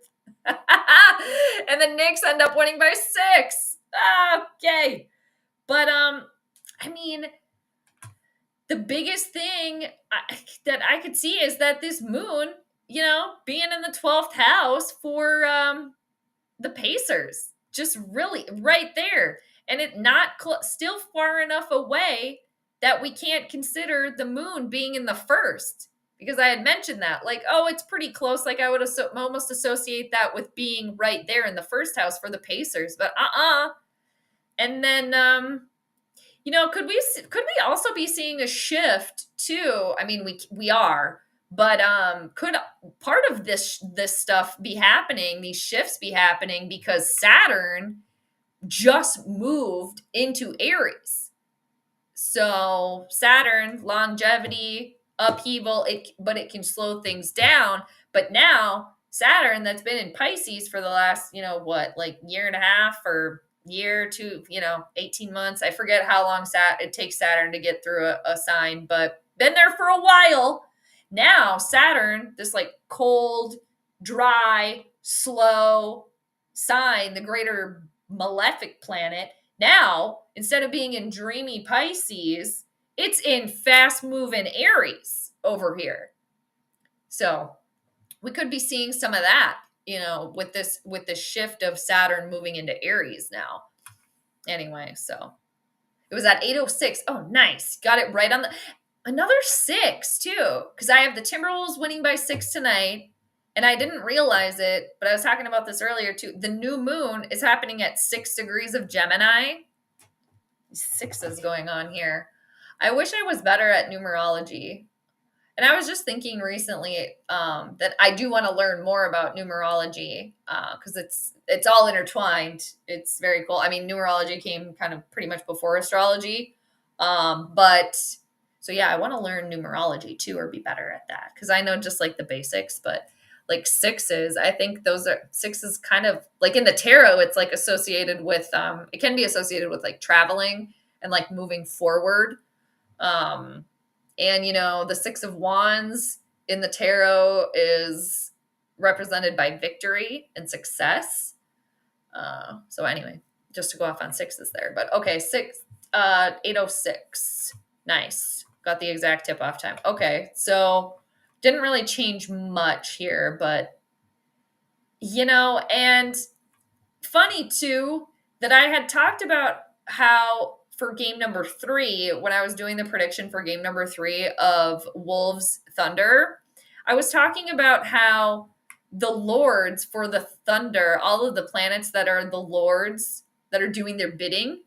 And the Knicks end up winning by 6. Okay. But, the biggest thing that I could see is that this moon, being in the 12th house for the Pacers, just really right there. And it not still far enough away that we can't consider the moon being in the first. Because I had mentioned that, it's pretty close. I would almost associate that with being right there in the first house for the Pacers. But And then... could we also be seeing a shift too? We are, but could part of this stuff be happening? These shifts be happening because Saturn just moved into Aries. So Saturn, longevity, upheaval, but it can slow things down. But now Saturn, that's been in Pisces for the last, year and a half or year to, 18 months. I forget how long it takes Saturn to get through a sign, but been there for a while. Now Saturn, this like cold, dry, slow sign, the greater malefic planet, now instead of being in dreamy Pisces, it's in fast moving Aries over here. So we could be seeing some of that, with this shift of Saturn moving into Aries now. Anyway, so it was at 8:06. Oh, nice. Got it right on another 6 too, because I have the Timberwolves winning by 6 tonight, and I didn't realize it, but I was talking about this earlier too. The new moon is happening at 6 degrees of Gemini. 6s going on here. I wish I was better at numerology. And I was just thinking recently that I do want to learn more about numerology because it's all intertwined. It's very cool. I mean, numerology came kind of pretty much before astrology. But so yeah, I want to learn numerology too, or be better at that, because I know just like the basics, but like 6s, I think those are 6s kind of like in the tarot, it's like associated with, it can be associated with like traveling and like moving forward. And, the 6 of Wands in the tarot is represented by victory and success. So anyway, just to go off on 6s there. But okay, 8:06. Nice. Got the exact tip off time. Okay, so didn't really change much here, but, and funny too that I had talked about how for game number 3, when I was doing the prediction for game number 3 of Wolves Thunder, I was talking about how the lords for the Thunder, all of the planets that are the lords that are doing their bidding,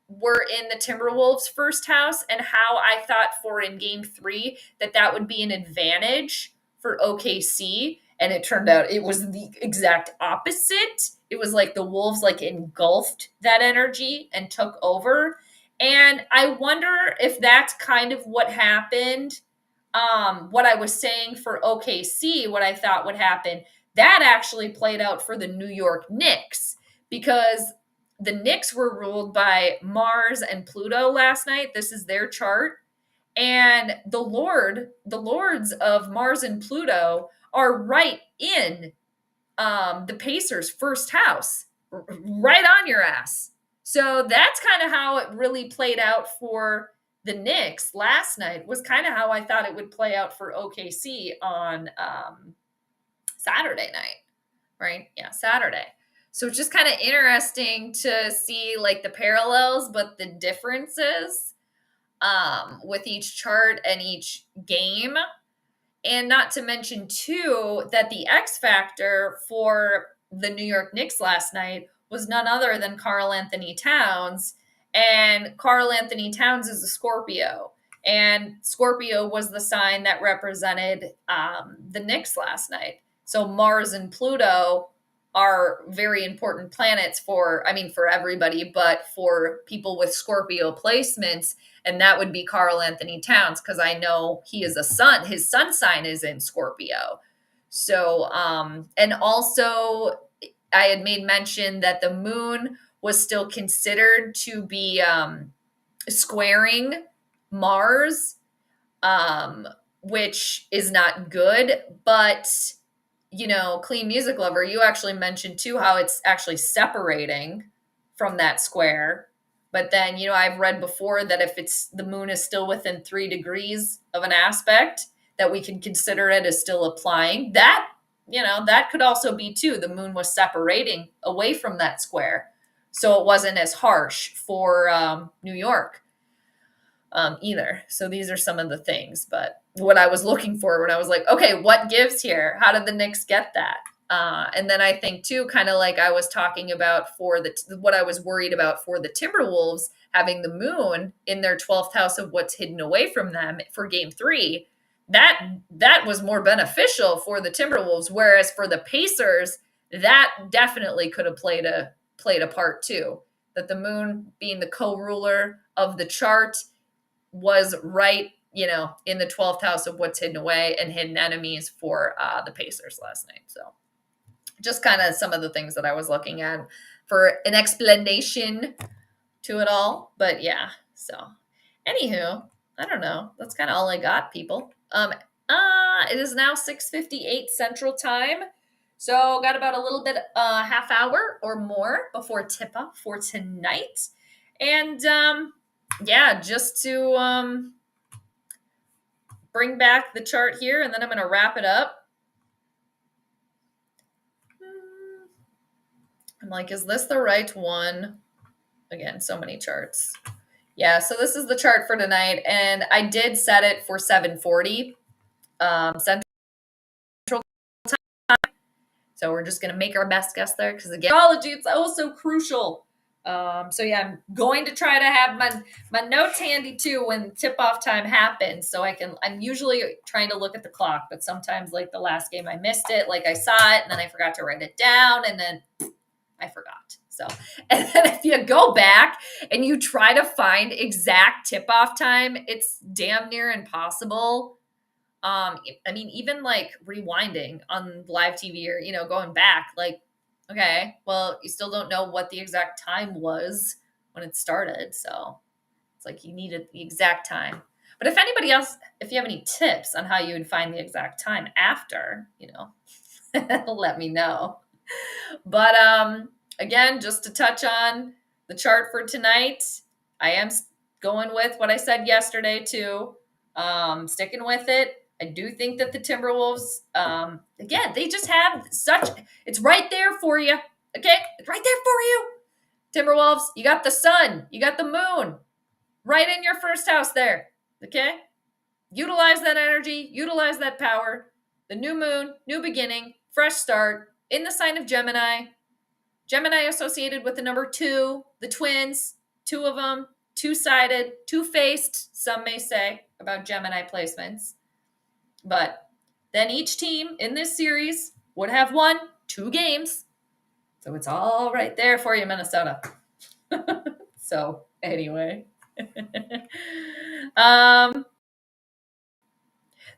were in the Timberwolves' first house, and how I thought for in game 3 that would be an advantage for OKC. And it turned out it was the exact opposite. It was like the Wolves like engulfed that energy and took over. And I wonder if that's kind of what happened. What I was saying for OKC, what I thought would happen, that actually played out for the New York Knicks, because the Knicks were ruled by Mars and Pluto last night. This is their chart. And the lords of Mars and Pluto are right in the Pacers' first house, right on your ass. So that's kind of how it really played out for the Knicks last night, was kind of how I thought it would play out for OKC on Saturday night, right? Yeah, Saturday. So it's just kind of interesting to see like the parallels, but the differences with each chart and each game. And not to mention, too, that the X factor for the New York Knicks last night was none other than Karl Anthony Towns. And Karl Anthony Towns is a Scorpio. And Scorpio was the sign that represented the Knicks last night. So Mars and Pluto are very important planets for everybody, but for people with Scorpio placements. And that would be Karl Anthony Towns, because I know he is a sun. His sun sign is in Scorpio. So, and also I had made mention that the moon was still considered to be squaring Mars, which is not good. But, Clean Music Lover, you actually mentioned too how it's actually separating from that square. But then, I've read before that if the moon is still within 3 degrees of an aspect, that we can consider it as still applying. That, that could also be too. The moon was separating away from that square. So it wasn't as harsh for New York either. So these are some of the things. But what I was looking for when I was like, okay, what gives here? How did the Knicks get that? And then I think too, kind of like I was talking about for what I was worried about for the Timberwolves having the moon in their 12th house of what's hidden away from them for game 3, that was more beneficial for the Timberwolves. Whereas for the Pacers, that definitely could have played a part too. That the moon being the co-ruler of the chart was right, in the 12th house of what's hidden away and hidden enemies for the Pacers last night. So just kind of some of the things that I was looking at. for an explanation to it all. But yeah, so anywho, I don't know. That's kind of all I got, people. It is now 6:58 Central Time. So got about a little bit half hour or more before tip off for tonight. And yeah, just to bring back the chart here, and then I'm going to wrap it up. I'm like, is this the right one? Again, so many charts. Yeah, so this is the chart for tonight, and I did set it for 7:40 Central Time. So we're just going to make our best guess there, because again, astrology, it's also crucial. So yeah, I'm going to try to have my notes handy too when tip-off time happens, so I'm usually trying to look at the clock, but sometimes, like the last game, I missed it, like I saw it, and then I forgot to write it down, and then I forgot. So, and then if you go back and you try to find exact tip-off time, it's damn near impossible. I mean, even like rewinding on live TV or, going back, like, okay, well, you still don't know what the exact time was when it started. So it's like you needed the exact time. But if anybody else, if you have any tips on how you would find the exact time after, let me know. But again, just to touch on the chart for tonight, I am going with what I said yesterday too. Sticking with it. I do think that the Timberwolves, again, they just have it's right there for you. Okay? It's right there for you. Timberwolves, you got the sun, you got the moon right in your first house there. Okay? Utilize that energy, utilize that power. The new moon, new beginning, fresh start in the sign of Gemini. Gemini associated with the number 2, the twins, 2 of them, two-sided, two-faced, some may say, about Gemini placements. But then each team in this series would have won 2 games. So it's all right there for you, Minnesota. So anyway.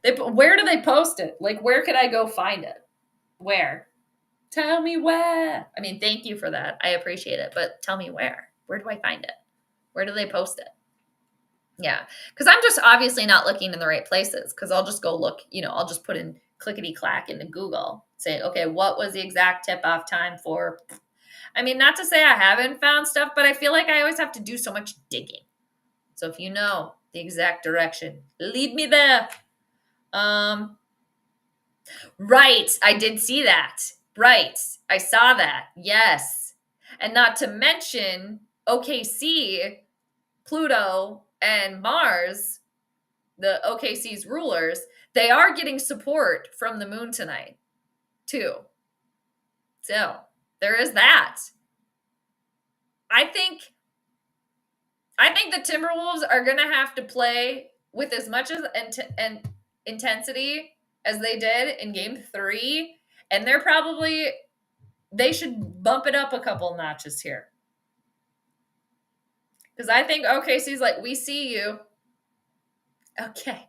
Where do they post it? Like, where could I go find it? Where? Tell me where. I mean, thank you for that. I appreciate it. But tell me where. Where do I find it? Where do they post it? Yeah. Because I'm just obviously not looking in the right places, because I'll just go look, I'll just put in clickety-clack into Google, say, okay, what was the exact tip-off time for? I mean, not to say I haven't found stuff, but I feel like I always have to do so much digging. So if you know the exact direction, lead me there. Right. I did see that. Right. I saw that. Yes. And not to mention OKC, Pluto, and Mars, the OKC's rulers, they are getting support from the moon tonight, too. So there is that. I think the Timberwolves are going to have to play with as much and intensity as they did in game 3, and they should bump it up a couple notches here. Because I think OKC's like, we see you. Okay.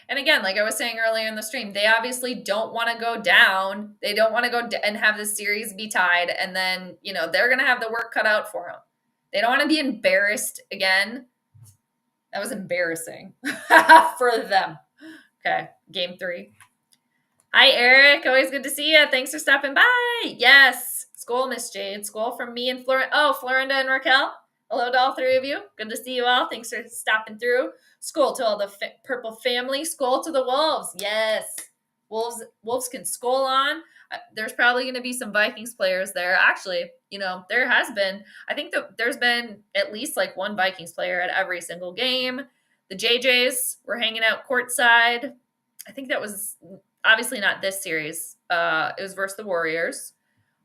And again, like I was saying earlier in the stream, they obviously don't want to go down. They don't want to go and have the series be tied, and then, they're going to have the work cut out for them. They don't want to be embarrassed again. That was embarrassing for them. Okay, game 3. Hi, Eric. Always good to see you. Thanks for stopping by. Yes. Skol, Miss Jade. Skol from me and Florinda and Raquel. Hello to all 3 of you. Good to see you all. Thanks for stopping through. Skol to all the purple family. Skol to the Wolves. Yes. Wolves can skol on. There's probably going to be some Vikings players there. Actually, there has been. I think there's been at least like one Vikings player at every single game. The JJs were hanging out courtside. I think that was obviously not this series. It was versus the Warriors.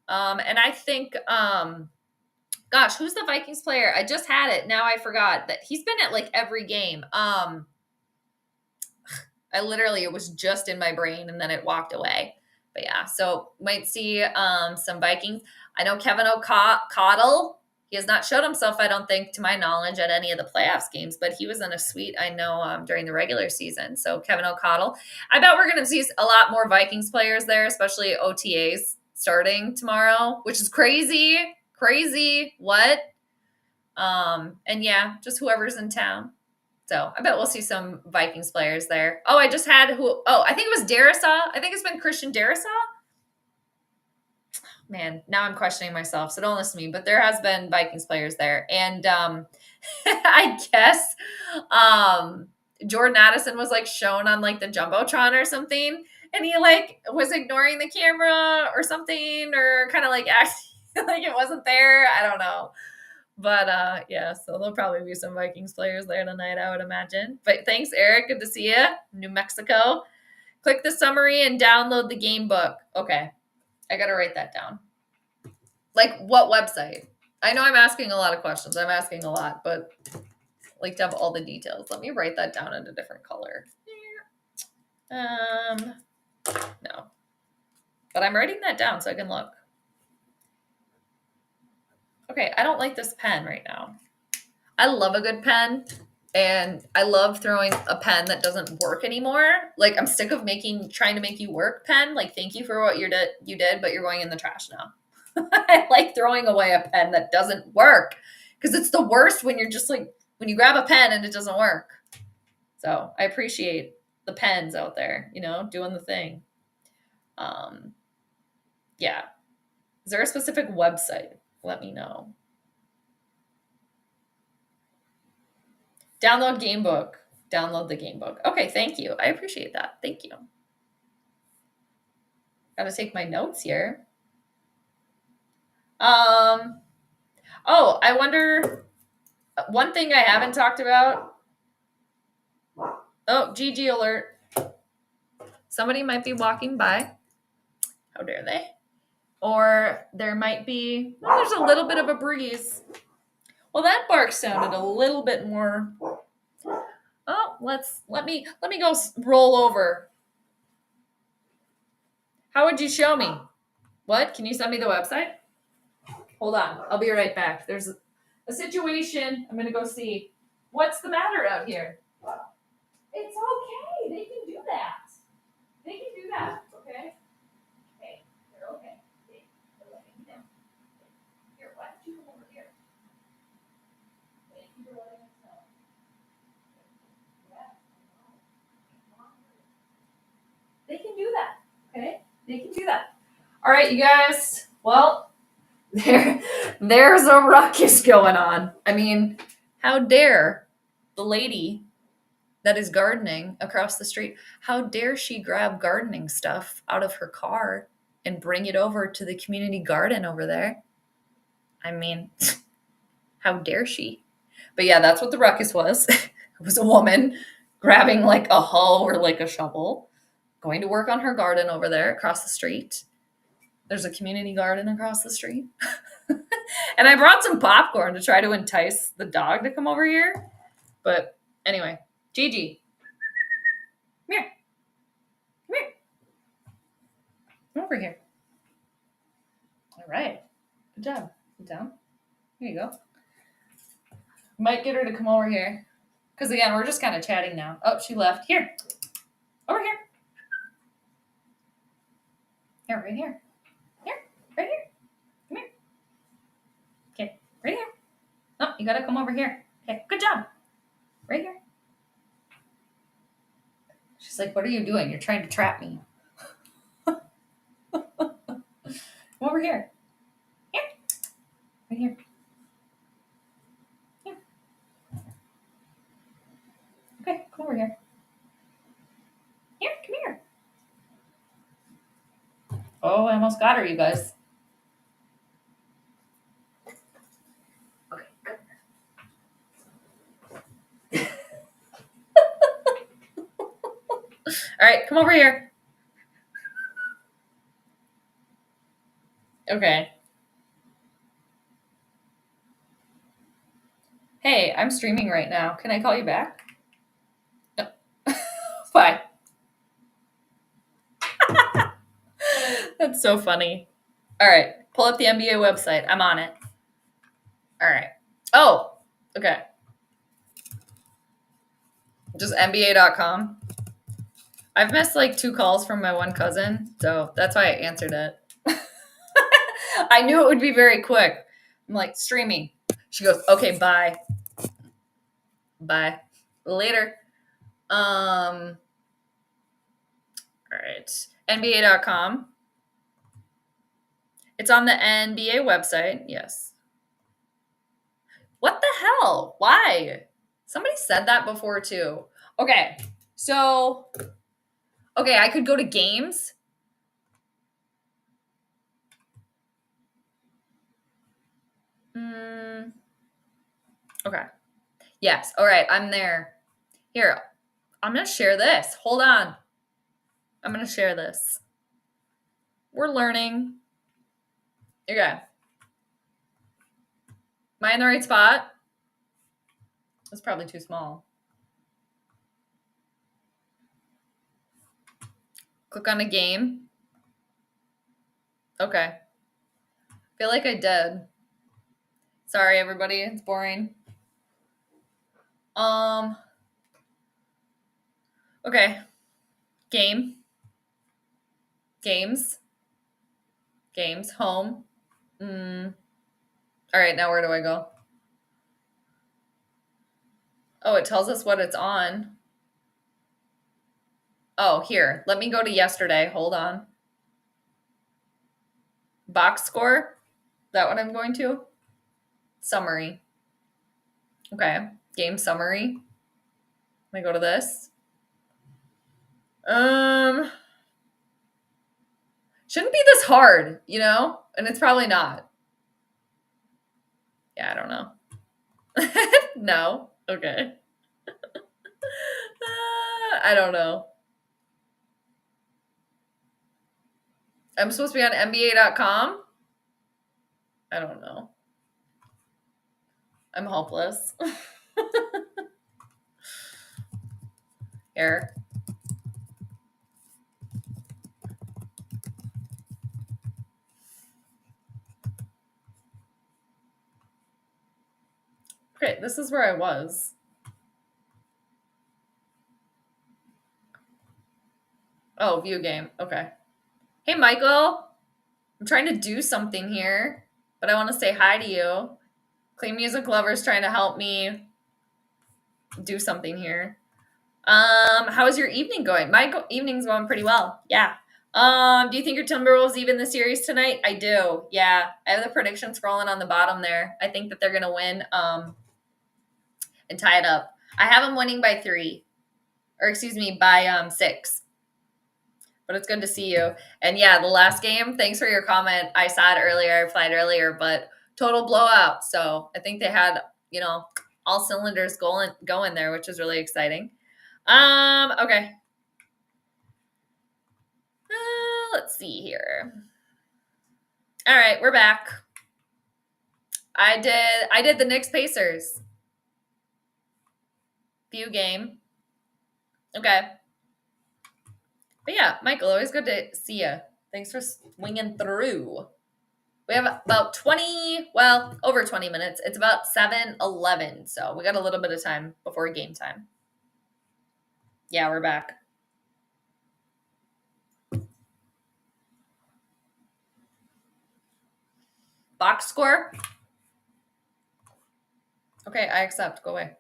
And I think, gosh, who's the Vikings player? I just had it. Now I forgot that he's been at like every game. It was just in my brain and then it walked away. But yeah, so might see some Vikings. I know Kevin O'Connell. He has not showed himself, I don't think, to my knowledge, at any of the playoffs games, but he was in a suite, I know, during the regular season. So Kevin O'Connell. I bet we're going to see a lot more Vikings players there, especially OTAs starting tomorrow, which is crazy. Crazy. What? And yeah, just whoever's in town. So I bet we'll see some Vikings players there. Oh, I just had I think it was Darisaw. I think it's been Christian Darisaw. Man, now I'm questioning myself, so don't listen to me. But there has been Vikings players there. And I guess Jordan Addison was like shown on like the Jumbotron or something. And he like was ignoring the camera or something, or kind of like acting like it wasn't there. I don't know. But yeah, so there'll probably be some Vikings players there tonight, I would imagine. But thanks, Eric. Good to see you. New Mexico. Click the summary and download the game book. Okay. I got to write that down. Like what website? I know I'm asking a lot of questions. I'm asking a lot, but like to have all the details. Let me write that down in a different color. No. But I'm writing that down so I can look. Okay, I don't like this pen right now. I love a good pen, and I love throwing a pen that doesn't work anymore. Like I'm sick of trying to make you work pen. Like thank you for what you did, but you're going in the trash now. I like throwing away a pen that doesn't work because it's the worst when you're just like when you grab a pen and it doesn't work. So I appreciate the pens out there, doing the thing. Yeah. Is there a specific website? Let me know. Download game book. Download the game book. Okay, thank you. I appreciate that. Thank you. Got to take my notes here. I wonder, one thing I haven't talked about. Oh, GG alert. Somebody might be walking by. How dare they? Or there might be, there's a little bit of a breeze. Well, that bark sounded a little bit more. Oh, let me go roll over. How would you show me? What? Can you send me the website? Hold on. I'll be right back. There's a situation. I'm going to go see. What's the matter out here? It's okay. They can do that. They can do that. Okay? Hey, they're okay. They're letting me know. Here, why don't you come over here? Thank you for letting us know. Yeah, I know. They can do that. Okay? They can do that. All right, you guys. Well, there's a ruckus going on. I mean, how dare the lady that is gardening across the street, how dare she grab gardening stuff out of her car and bring it over to the community garden over there? I mean, how dare she? But yeah, that's what the ruckus was. It was a woman grabbing like a hoe or like a shovel, going to work on her garden over there across the street. There's a community garden across the street. And I brought some popcorn to try to entice the dog to come over here. But anyway, Gigi. Come here. Come here. Come over here. All right. Good job. Sit down. Here you go. Might get her to come over here. Because again, we're just kind of chatting now. Oh, she left. Here. Over here. Here, right here. Here. Right here. Come here. Okay. Right here. No, you got to come over here. Okay. Good job. Right here. She's like, what are you doing? You're trying to trap me. Come over here. Here. Right here. Here. Okay, come over here. Here, come here. Oh, I almost got her, you guys. Okay, good. All right, come over here. Okay. Hey, I'm streaming right now. Can I call you back? No. Bye. That's so funny. All right, pull up the NBA website. I'm on it. All right. Oh, okay. Just NBA.com. I've missed like 2 calls from my one cousin, so that's why I answered it. I knew it would be very quick. I'm like, streaming. She goes, okay, bye. Bye. Later. All right. NBA.com. It's on the NBA website. Yes. What the hell? Why? Somebody said that before too. Okay. So, okay, I could go to games. Okay. Yes. All right. I'm there. Here. I'm going to share this. Hold on. I'm going to share this. We're learning. Okay. Am I in the right spot? That's probably too small. Click on a game. Okay. Feel like I did. Sorry, everybody. It's boring. Okay. Game. Games. Games. Home. All right, now where do I go? Oh, it tells us what it's on. Oh, here. Let me go to yesterday. Hold on. Box score. Is that what I'm going to? Summary. Okay. Game summary. Let me go to this. Shouldn't be this hard, you know? And it's probably not. Yeah, I don't know. No. Okay. I don't know. I'm supposed to be on NBA.com? I don't know. I'm hopeless. Here. Okay, this is where I was. Oh, view game. Okay. Hey, Michael. I'm trying to do something here, but I want to say hi to you. Clean Music Lover's trying to help me do something here. How's your evening going? My evening's going pretty well. Yeah. Do you think your Timberwolves even the series tonight? I do. Yeah. I have the prediction scrolling on the bottom there. I think that they're gonna win. And tie it up. I have them winning by 3, or excuse me, by 6. But it's good to see you. And yeah, the last game. Thanks for your comment. I saw it earlier. I replied earlier, but total blowout. So I think they had all cylinders going there, which is really exciting. Okay. Let's see here. All right, we're back. I did the Knicks Pacers. View game. Okay. But yeah, Michael, always good to see you. Thanks for swinging through. We have about over 20 minutes. It's about 7:11, so we got a little bit of time before game time. Yeah, we're back. Box score? Okay, I accept. Go away.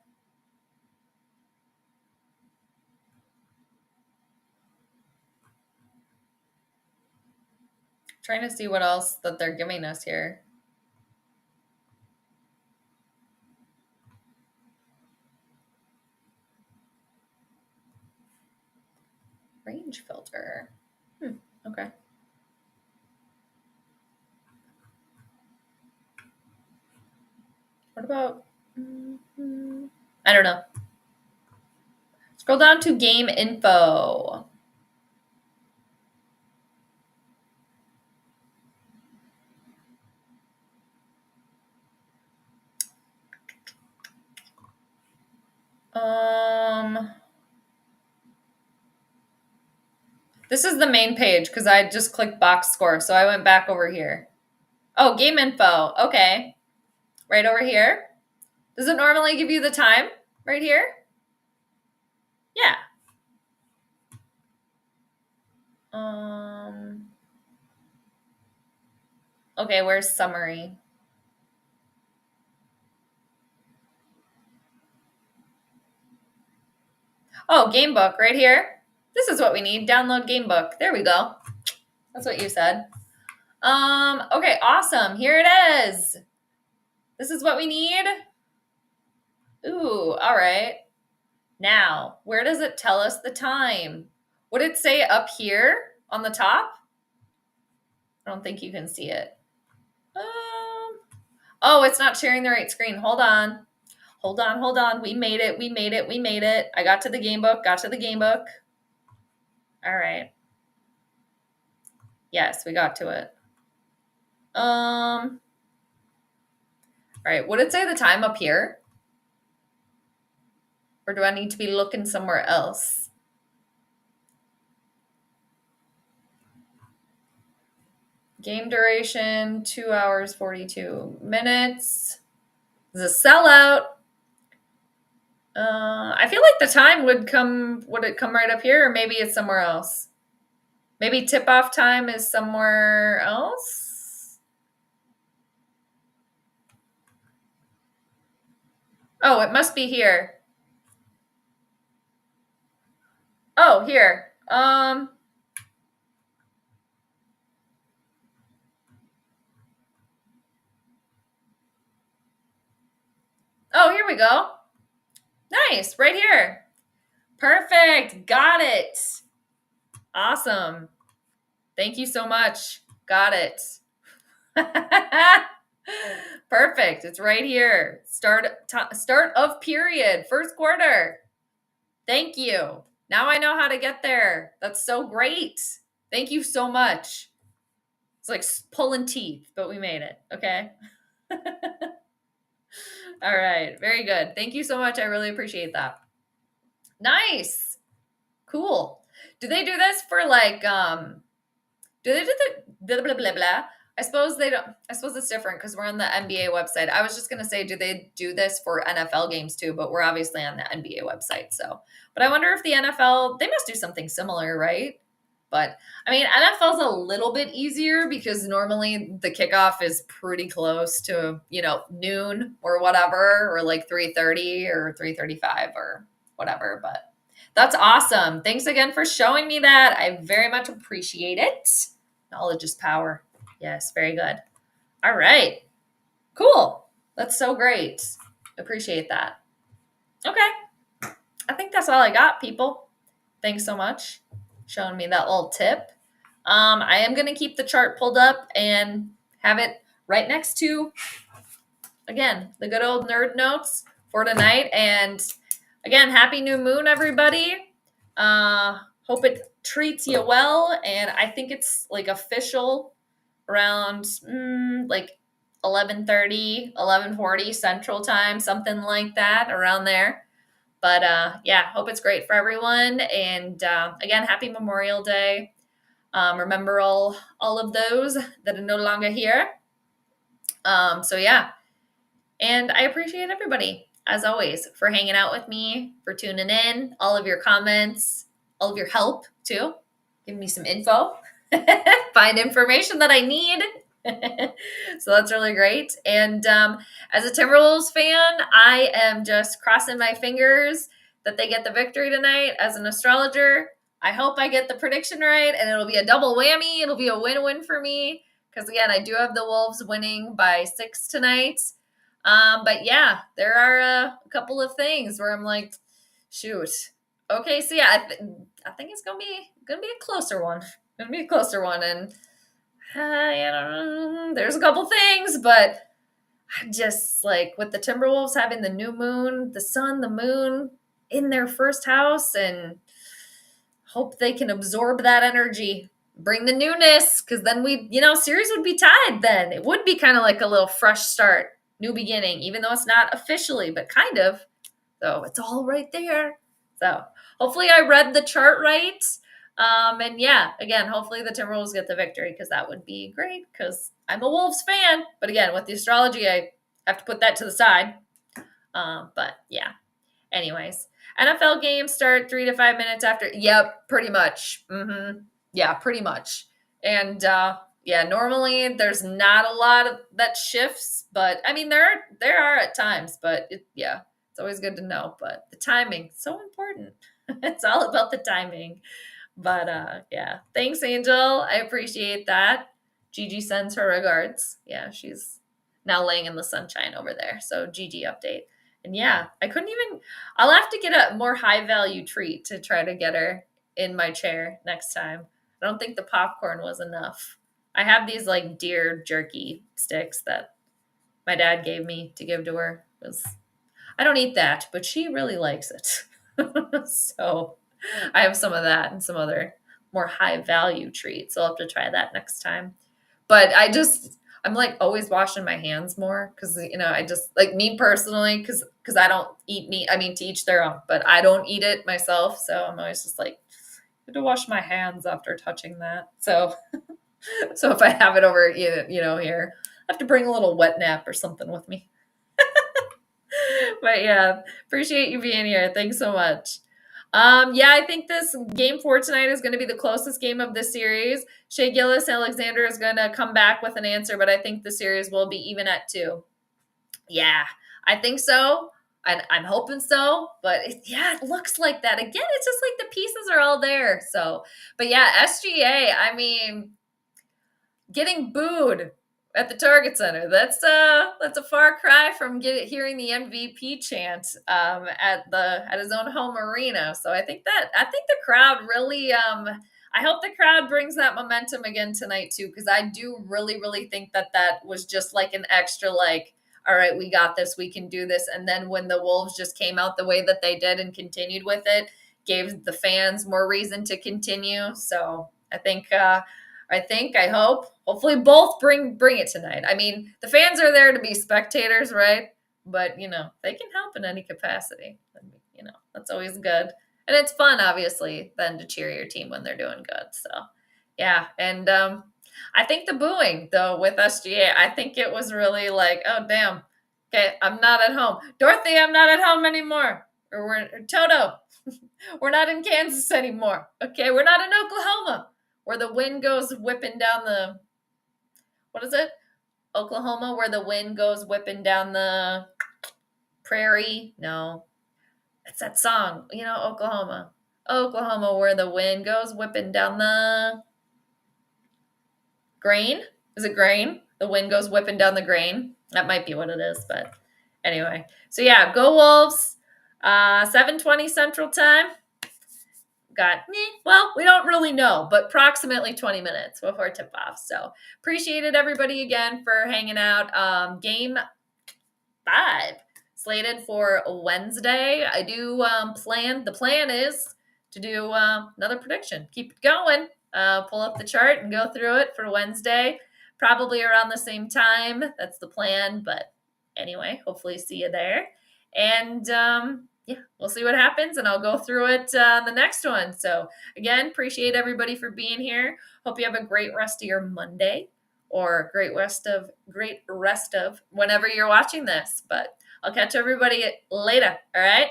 Trying to see what else that they're giving us here. Range filter. Okay. What about... I don't know. Scroll down to game info. This is the main page because I just clicked box score, so I went back over here. Oh, game info. Okay. Right over here. Does it normally give you the time right here? Yeah. Okay, where's summary? Oh, game book right here. This is what we need. Download game book. There we go. That's what you said. Okay, awesome. Here it is. This is what we need. Ooh, all right. Now, where does it tell us the time? Would it say up here on the top? I don't think you can see it. Oh, it's not sharing the right screen. Hold on. Hold on. We made it. I got to the game book. All right. Yes, we got to it. All right. Would it say the time up here? Or do I need to be looking somewhere else? Game duration, 2 hours, 42 minutes. This is a sellout. I feel like the time would it come right up here, or maybe it's somewhere else? Maybe tip-off time is somewhere else? Oh, it must be here. Oh, here. Oh, here we go. Nice, right here. Perfect, got it. Awesome. Thank you so much. Got it. Perfect. It's right here. Start of period. First quarter. Thank you. Now I know how to get there. That's so great. Thank you so much. It's like pulling teeth, but we made it. Okay. All right. Very good. Thank you so much. I really appreciate that. Nice. Cool. Do they do this for like, do they do the blah, blah, blah, blah? I suppose they don't. I suppose it's different because we're on the NBA website. I was just going to say, do they do this for NFL games too? But we're obviously on the NBA website. So, but I wonder if the NFL, they must do something similar, right? But I mean, NFL's a little bit easier because normally the kickoff is pretty close to, noon or whatever, or like 3:30 or 3:35 or whatever. But that's awesome. Thanks again for showing me that. I very much appreciate it. Knowledge is power. Yes, very good. All right. Cool. That's so great. Appreciate that. Okay. I think that's all I got, people. Thanks so much for showing me that little tip. I am going to keep the chart pulled up and have it right next to, again, the good old nerd notes for tonight. And again, happy new moon, everybody. Hope it treats you well. And I think it's like official around like 11:30, 11:40 Central Time, something like that, around there. But yeah, hope it's great for everyone. And again, happy Memorial Day. Remember all of those that are no longer here. So yeah, and I appreciate everybody, as always, for hanging out with me, for tuning in, all of your comments, all of your help too, giving me some info. Find information that I need. So that's really great. And as a Timberwolves fan, I am just crossing my fingers that they get the victory tonight. As an astrologer, I hope I get the prediction right, and it'll be a double whammy. It'll be a win-win for me because, again, I do have the Wolves winning by 6 tonight. But yeah, there are a couple of things where I'm like, shoot. Okay, so yeah, I think it's gonna be a closer one. And there's a couple things, but I just like with the Timberwolves having the new moon, the sun, the moon in their first house, and hope they can absorb that energy, bring the newness, because then series would be tied. Then it would be kind of like a little fresh start, new beginning, even though it's not officially, but kind of. So it's all right there. So hopefully I read the chart right. And yeah, again, hopefully the Timberwolves get the victory because that would be great because I'm a Wolves fan. But again, with the astrology, I have to put that to the side. But yeah, anyways, NFL games start 3 to 5 minutes after. Yep, pretty much. Yeah, pretty much. And yeah, normally there's not a lot of that shifts, but I mean there are at times, but yeah, It's always good to know, but the timing, so important. It's all about the timing. But yeah, thanks, Angel. I appreciate that. Gigi sends her regards. Yeah, she's now laying in the sunshine over there. So Gigi update. And yeah, I couldn't even. I'll have to get a more high value treat to try to get her in my chair next time. I don't think the popcorn was enough. I have these like deer jerky sticks that my dad gave me to give to her. It was, I don't eat that, but she really likes it. So I have some of that and some other more high value treats. So I'll have to try that next time. But I'm like always washing my hands more because, I just like me personally, because I don't eat meat. I mean, to each their own, but I don't eat it myself. So I'm always just like, I have to wash my hands after touching that. So, so if I have it over, here, I have to bring a little wet nap or something with me. But yeah, appreciate you being here. Thanks so much. Yeah, I think this game 4 tonight is going to be the closest game of the series. Shea Gillis Alexander is going to come back with an answer, but I think the series will be even at 2. Yeah, I think so. I'm hoping so, but it looks like that. Again, it's just like the pieces are all there. So, but yeah, SGA, I mean, getting booed at the Target Center. That's a far cry from hearing the MVP chant at his own home arena. So I think the crowd really I hope the crowd brings that momentum again tonight too, because I do really, really think that was just like an extra like, all right, we got this, we can do this. And then when the Wolves just came out the way that they did and continued with it, gave the fans more reason to continue. So I hope, hopefully both bring it tonight. I mean, the fans are there to be spectators, right? But, they can help in any capacity. That's always good. And it's fun, obviously, then to cheer your team when they're doing good. So, yeah. And I think the booing, though, with SGA, I think it was really like, oh, damn. Okay, I'm not at home. Dorothy, I'm not at home anymore. Or Toto, we're not in Kansas anymore. Okay, we're not in Oklahoma, where the wind goes whipping down the, what is it? Oklahoma, where the wind goes whipping down the prairie. No, it's that song, Oklahoma. Oklahoma, where the wind goes whipping down the grain. Is it grain? The wind goes whipping down the grain. That might be what it is, but anyway. So yeah, go Wolves. 7:20 Central Time. We don't really know, but approximately 20 minutes before tip-off. So appreciate it, everybody, again, for hanging out. Game 5 slated for Wednesday. I do the plan is to do another prediction. Keep it going. Pull up the chart and go through it for Wednesday, probably around the same time. That's the plan, but anyway, hopefully see you there. And yeah, we'll see what happens, and I'll go through it the next one. So again, appreciate everybody for being here. Hope you have a great rest of your Monday, or great rest of whenever you're watching this. But I'll catch everybody later. All right.